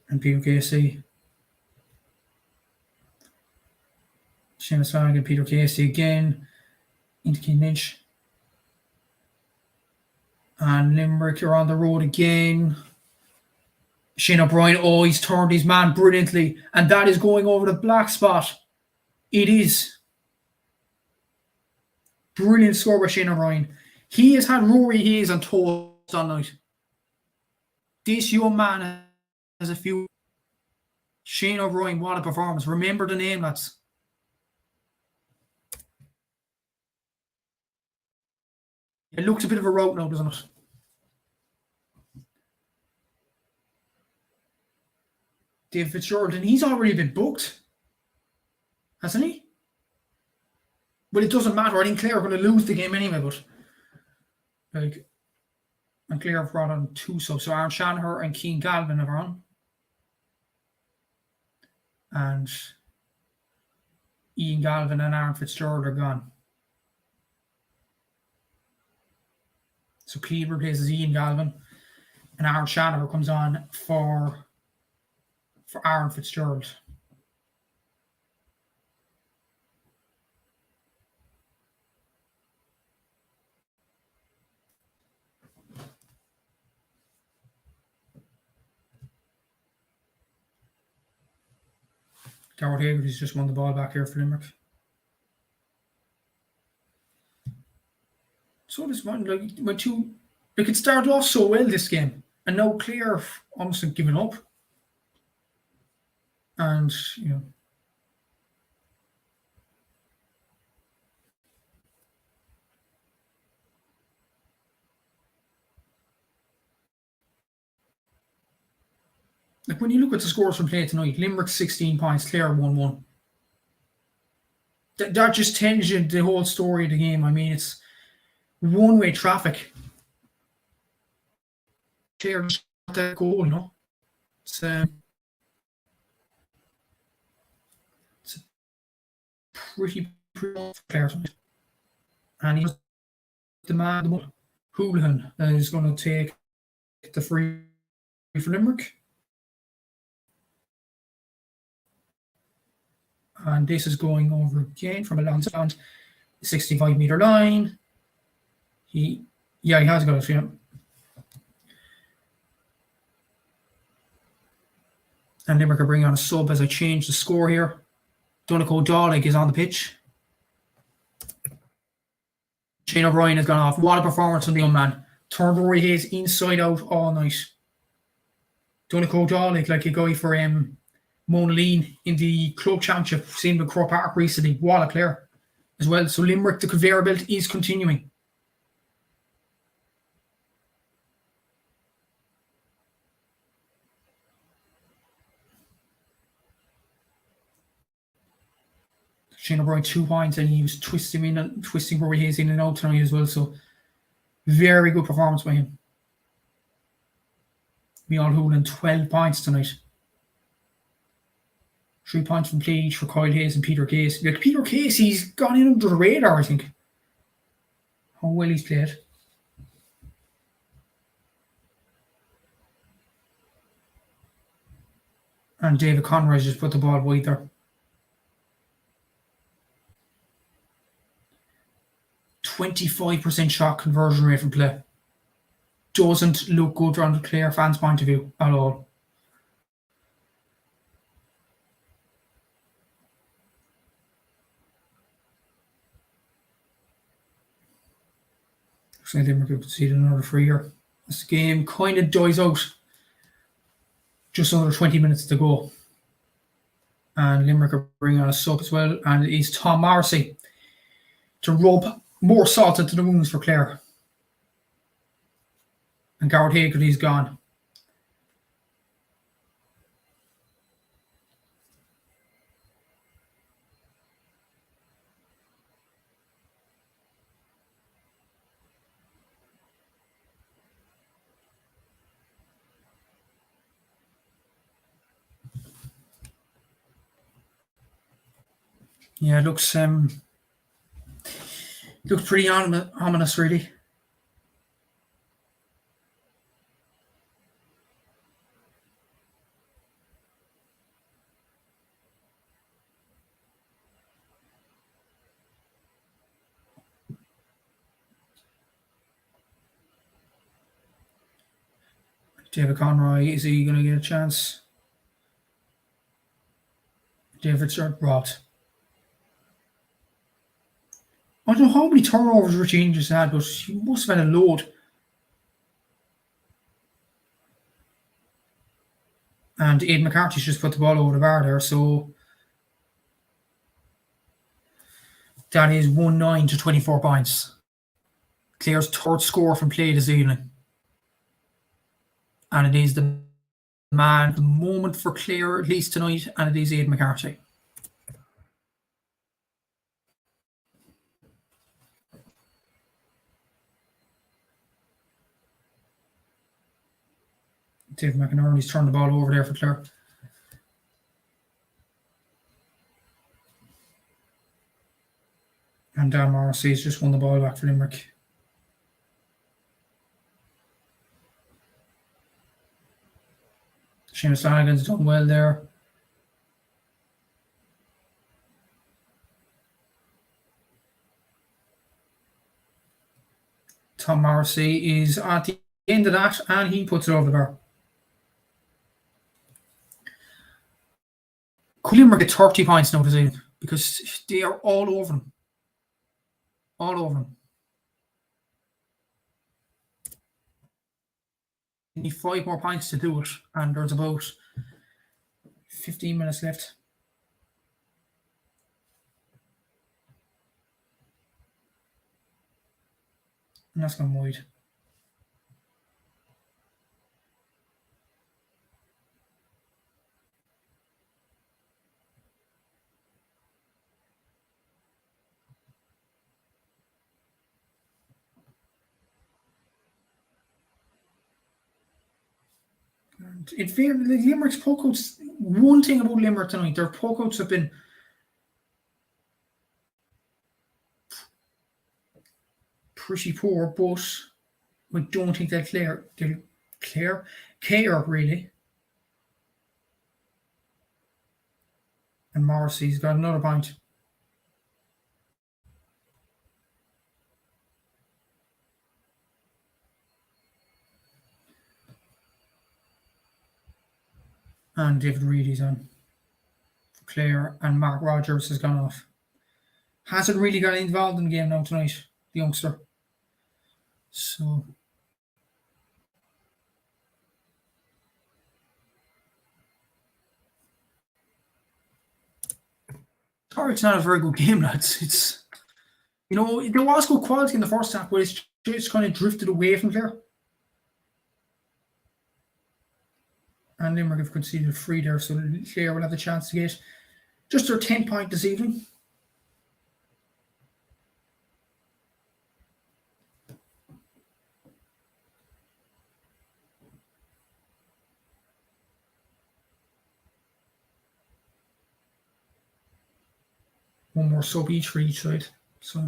And Peter Casey. Seamus Flanagan, Peter Casey again. Into King Lynch. And Limerick are on the road again. Shane O'Brien, he's turned his man brilliantly. And that is going over the black spot. It is. Brilliant score by Shane O'Brien. He has had Rory Hayes on toast all night. This young man has a few. Shane O'Brien, what a performance. Remember the name, lads. It looks a bit of a route now, doesn't it? David Fitzgerald, and he's already been booked. Hasn't he? Well, it doesn't matter. I think Clare are going to lose the game anyway, but and Clare have brought on two subs. So Aaron Shanahan and Keane Galvin are on. And Ian Galvin and Aaron Fitzgerald are gone. So Cleve replaces Ian Galvin, and Aaron Shanahan comes on for Aaron Fitzgerald. Garrett Hagerty's just won the ball back here for Limerick. So this one, it started off so well this game, and now Clare almost have given up. And like when you look at the scores from play tonight, Limerick 16 points, Clare 1-1. That just tells you the whole story of the game. I mean, it's one-way traffic. Clare just got that goal, It's a pretty Clare tonight. And he's the man, Houlihan, is going to take the free for Limerick. And this is going over again from a long stand, 65-meter line. He has got it, yeah. And Limerick are bringing on a sub as I change the score here. Donegal Dalek is on the pitch. Shane O'Brien has gone off. What a performance from the young man. Turned Rory Hayes inside out all night. Done a coach all like a guy for Mona Lean in the club championship, seen with Croke Park recently, Walla Clare as well. So Limerick, the conveyor belt is continuing. Shane O'Brien 2 points, and he was twisting Rory Hayes in and out tonight as well. So very good performance by him. Micheál Hurling 12 points tonight. 3 points from play each for Kyle Hayes and Peter Case. Like Peter Case, he's gone in under the radar, I think. How well he's played. And David Conroy just put the ball wide there. 25% shot conversion rate from play. Doesn't look good from the Clare fans' point of view at all. Looks like Limerick could concede another free here. This game kind of dies out. Just under 20 minutes to go. And Limerick are bringing on a sub as well. And it is Tom Morrissey to rub more salt into the wounds for Clare. And Garrett Haggerty's gone. Yeah, it looks pretty ominous, really. David Conroy, is he going to get a chance? David's brought. I don't know how many turnovers Richie just had, but he must have had a load. And Aidan McCarthy's just put the ball over the bar there, so that is 1-9 to 24 points. Clare's third score from play this evening. And it is the man, the moment for Clare, at least tonight, and it is Aidan McCarthy. David McInerney's turned the ball over there for Clare. And Dan Morrissey's just won the ball back for Limerick. Seamus Flanagan's done well there. Tom Morrissey is at the end of that, and he puts it over the bar. Could Limerick get 30 points now this evening? Because they are all over them. All over them. You need 5 more points to do it, and there's about 15 minutes left. And that's gone wide. And in fairness, Limerick's pokeouts, one thing about Limerick tonight, their pokeouts have been pretty poor, but I don't think they'll care really. And Morrissey's got another point. And David Reedy's on for Clare, and Mark Rogers has gone off. Hasn't really got involved in the game now tonight, the youngster. So Torrick's not a very good game, lads. It's, there was good quality in the first half, but it's just kind of drifted away from Clare. And Limerick have conceded a free there, so Clare will have the chance to get just their 10th point this evening. One more sub each for each side. So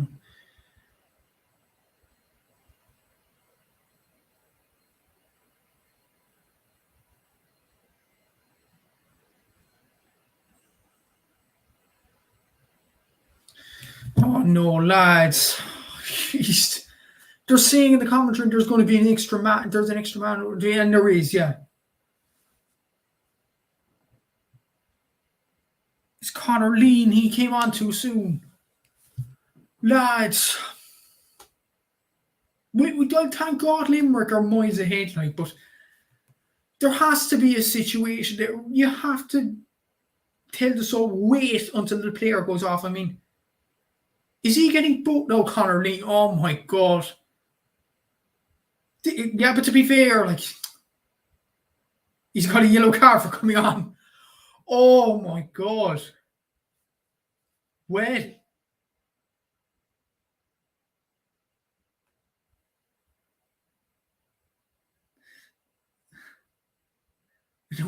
oh no, lads. Jeez. They're saying in the commentary there's going to be an extra man. There's an extra man, and there is, yeah. It's Connor Lean. He came on too soon. Lads. We don't thank God Limerick are miles ahead, but there has to be a situation there. You have to tell the sub, wait until the player goes off. I mean, is he getting booked now, Connor Lee? Oh my God. Yeah, but to be fair, he's got a yellow card for coming on. Oh my God. Well.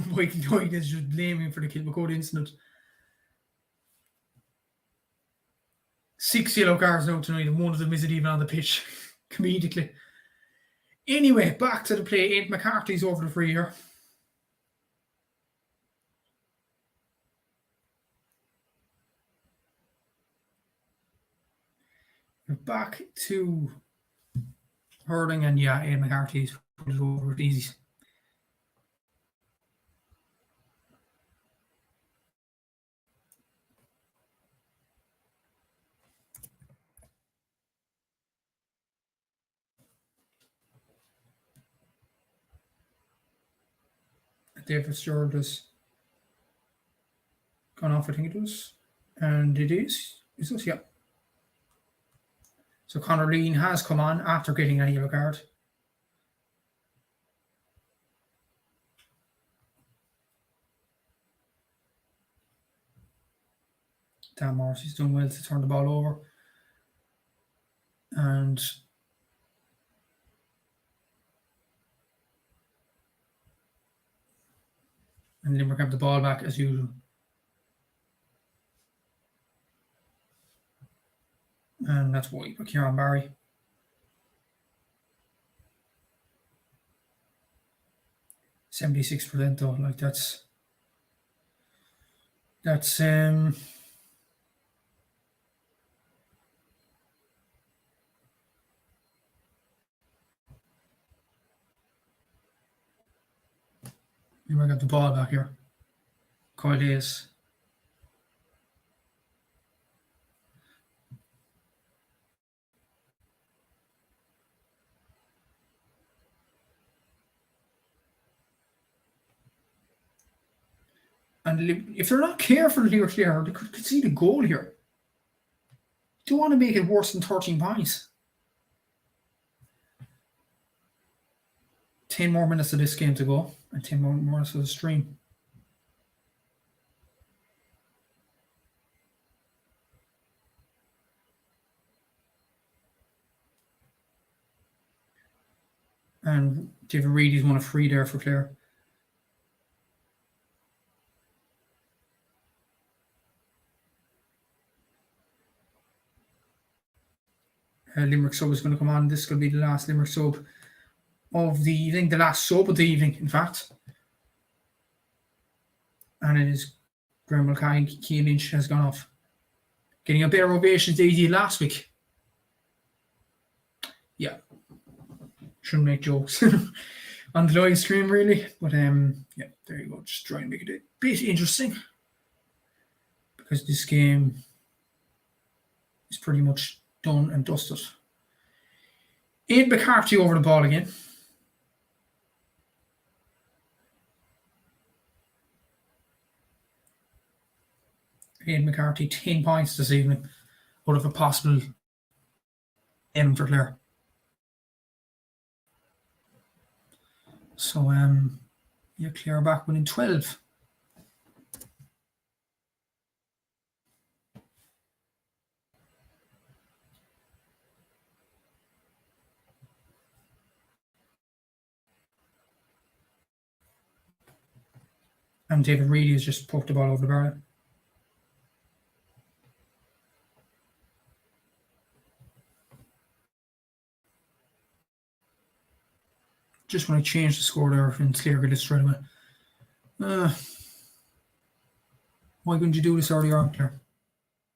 Mike Lloyd is just blaming for the Kilmacud incident. 6 yellow cards now tonight, and one of them isn't even on the pitch, comedically. Anyway, back to the play. Ed McCarthy's over the free here. We're back to Hurling, and yeah, Ed McCarthy's put it over it easy. David Stewart has gone off, I think it was. And it is. Is this? Yeah. So Connor Lean has come on after getting a yellow card. Dan Morrissey's done well to turn the ball over. And Limerick have the ball back as usual. And that's why Kieran Barry. %76% though, that's we might get the ball back here. Kyle Hayes. And if they're not careful here, they could concede a goal here. You don't want to make it worse than 13 points. 10 more minutes of this game to go, and 10 more minutes of the stream. And David Reedy's won a free there for Clare. Limerick sub is going to come on. This is going to be the last Limerick sub of the evening, the last sub of the evening, in fact. And it is Graham Mulcahy. Cian Lynch has gone off. Getting a better ovation than he did last week. Yeah. Shouldn't make jokes on the live stream, really. But yeah, there you go. Just trying to make it a bit interesting. Because this game is pretty much done and dusted. Ian McCarthy over the ball again. Aidan McCarthy, 10 points this evening out of a possible aim for Clare. So, Clare back winning 12. And David Reedy has just poked the ball over the bar. Just want to change the score there and Clare get it straight away. Why couldn't you do this earlier on, Clare?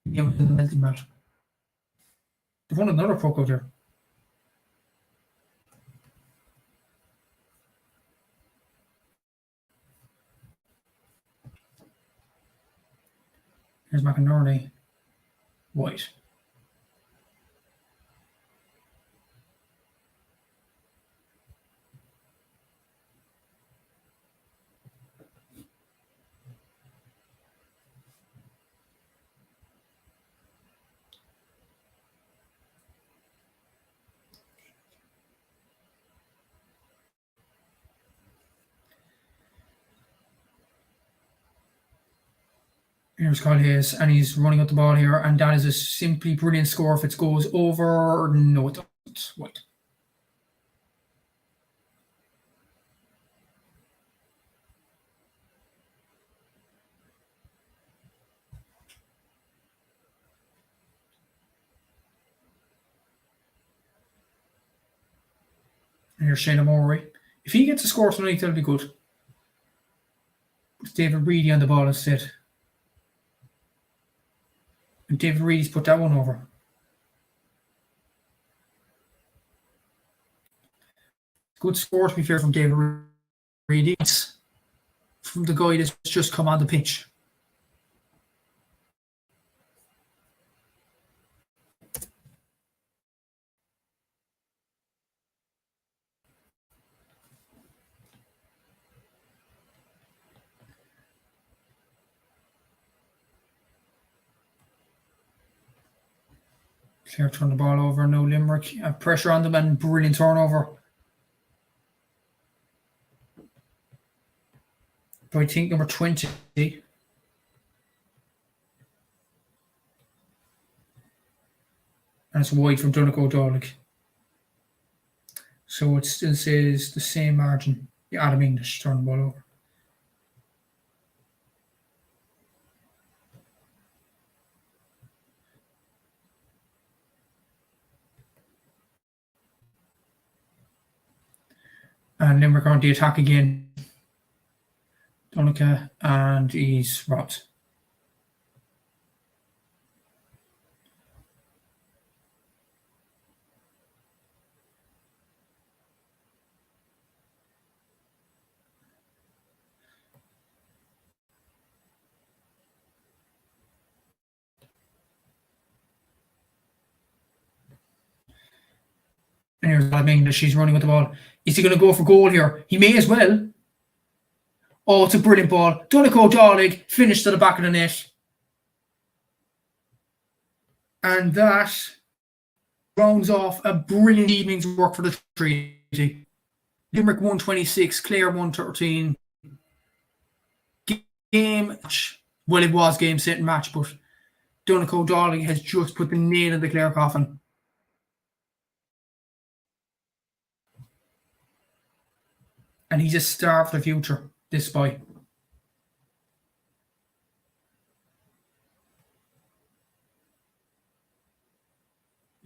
Yeah, with the melting match. They've won another puck out there. Here's McInerney. White. Here's Kyle Hayes, and he's running up the ball here, and that is a simply brilliant score. If it goes over, no, it doesn't. White. And here's Shane O'Morey. If he gets a score tonight, that'll be good. It's David Reedy on the ball instead. And David Reedy's put that one over. Good score, to be fair, from David Reedy. From the guy that's just come on the pitch. Clare turned the ball over. No Limerick. Pressure on them and brilliant turnover. But I think number 20. And it's wide from Donegal Dálaigh. So it still says the same margin. Adam English turned the ball over. And Limerick on the attack again. Donegal, and he's robbed. And here's Adam English. He's running with the ball. Is he going to go for goal here? He may as well. Oh, it's a brilliant ball. Donegal Dálaigh finished to the back of the net. And that rounds off a brilliant evening's work for the treaty. Limerick 126, Clare 113. Game, well, it was game, set, and match, but Donegal Dálaigh has just put the nail in the Clare coffin. And he's a star for the future, this boy.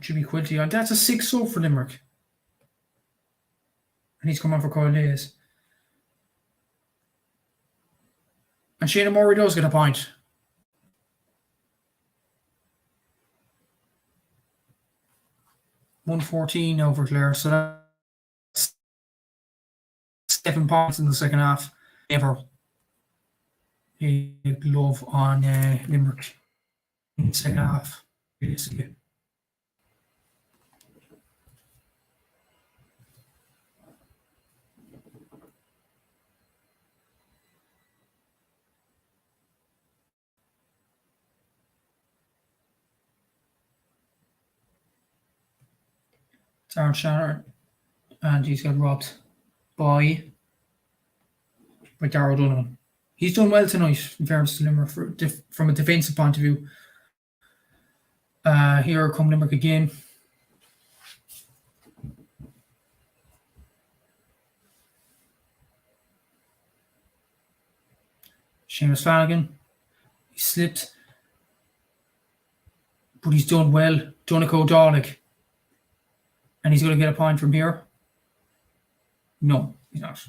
Jimmy Quilty on. That's a 6-0 for Limerick. And he's come on for Kyle Hayes. And Shane O'Morey does get a point. $114 now for Clare. So that's 7 points in the second half. Ever a glove on Limerick in the second half. Basically. Sarah Shannon, and he's got robbed by Darragh Donovan. He's done well tonight, in fairness to Limerick, from a defensive point of view. Here come Limerick again. Seamus Flanagan. He slipped. But he's done well. Donico Dalek. And he's going to get a point from here. No, he's not.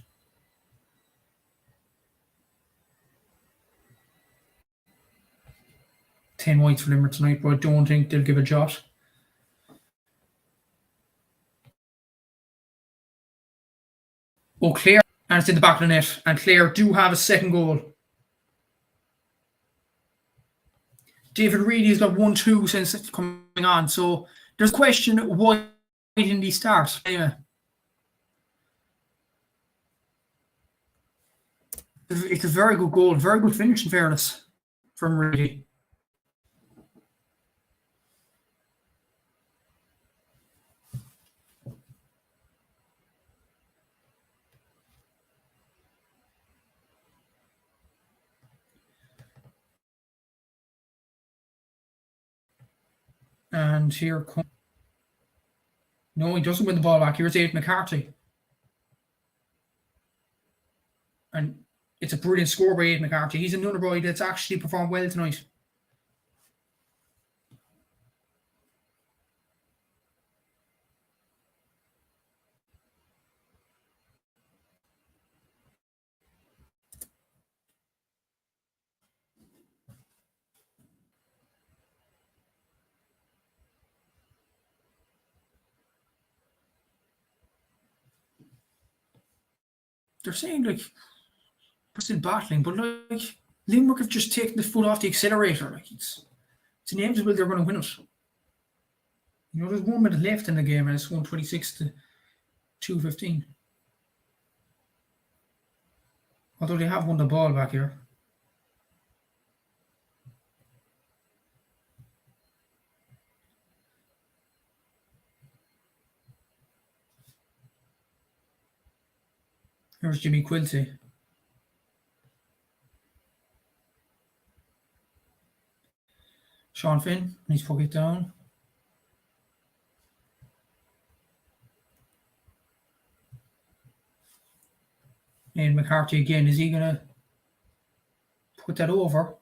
Ten whites for Limerick tonight, but I don't think they'll give a shot. Oh, Clare. And it's in the back of the net. And Clare do have a second goal. David Reedy has got 1-2 since it's coming on. So there's a question, why didn't he start? Yeah. It's a very good goal. Very good finish, in fairness, from Reedy. And here comes... No, he doesn't win the ball back. Here's Aidan McCarthy. And it's a brilliant score by Aidan McCarthy. He's another boy that's actually performed well tonight. They're saying, like, we're still battling, but, like, Limerick have just taken the foot off the accelerator. Like, it's inevitable they're going to win it. You know, there's 1 minute left in the game, and it's 126 to 2:15. Although they have won the ball back here. Here's Jimmy Quilty. Sean Finn needs to put it down. And McCarthy again. Is he going to put that over?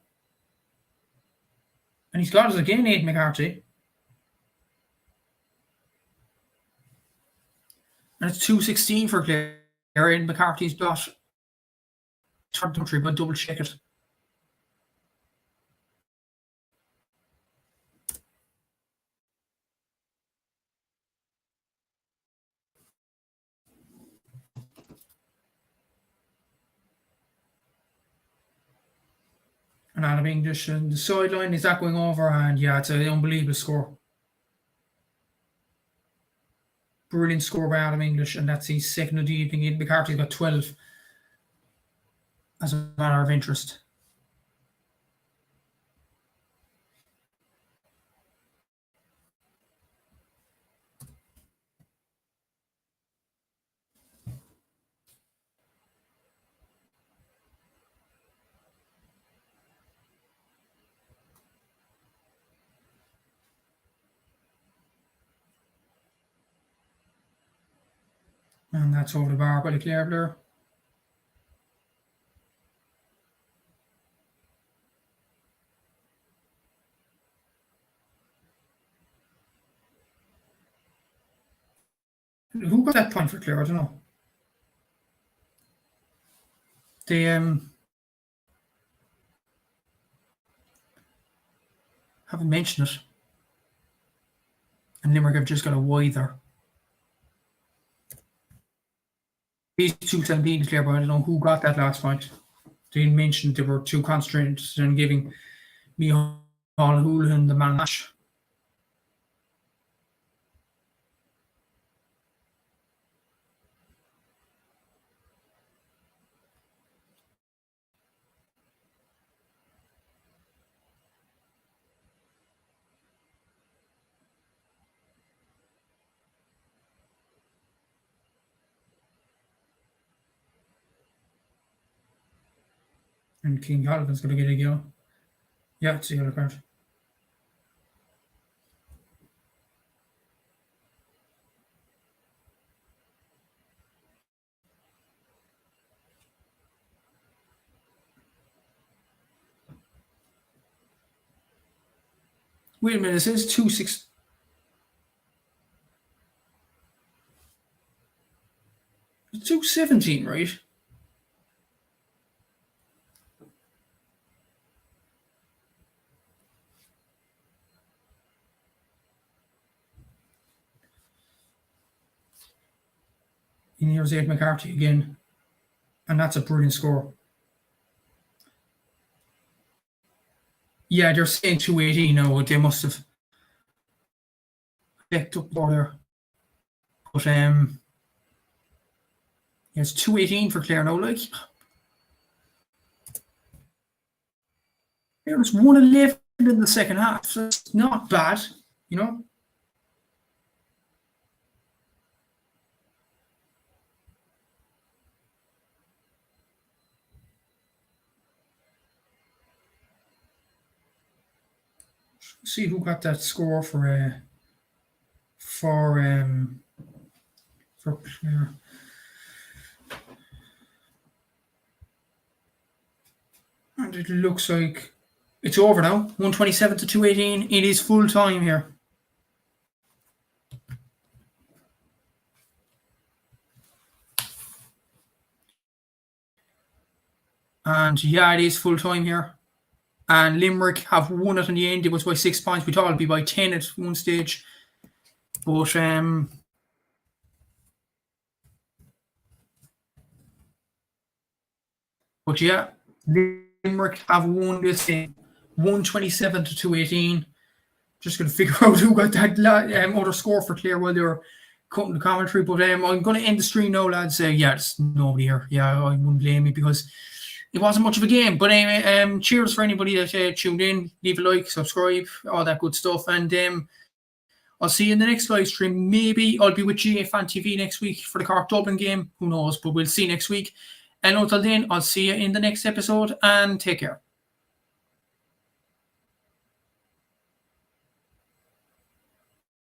And he's got us again, Aidan McCarthy. And it's 2:16 for Clare. Aidan McCarthy's got third country, but double check it. And Adam English and the sideline, is that going over? And yeah, it's an unbelievable score. Brilliant score by Adam English, and that's his second of the evening. Aidan McCarthy's got 12 as a matter of interest. And that's over the bar by the Clare player. Who got that point for Clare? I don't know. They haven't mentioned it. And Limerick have just got a wide there. These two being Clare, but I don't know who got that last point. They didn't mention they were too concentrated on giving me Houlihan the man match. And King Calvin's going to get a yellow. Yeah, it's a yellow card. Wait a minute, it says 2-6. It's 2-17, right? In here's Ed McCarthy again. And that's a brilliant score. Yeah, they're saying 218 now. They must have picked up more there. But yeah, it's 218 for Clare now. Like, it was 111 in the second half. So it's not bad, you know. See who got that score for Clare. And it looks like it's over now. 127 to 218. It is full time here. And yeah, it is full time here. And Limerick have won it in the end. It was by 6 points. We thought it'd be by 10 at one stage. But yeah, Limerick have won this game 127 to 218. Just going to figure out who got that other score for Clare while they were cutting the commentary. But I'm going to end the stream now, lads. Yeah, there's nobody here. Yeah, I wouldn't blame me because it wasn't much of a game. But anyway, cheers for anybody that tuned in. Leave a like, subscribe, all that good stuff. And I'll see you in the next live stream. Maybe I'll be with GA Fan TV next week for the Cork Dublin game. Who knows? But we'll see next week. And until then, I'll see you in the next episode and take care.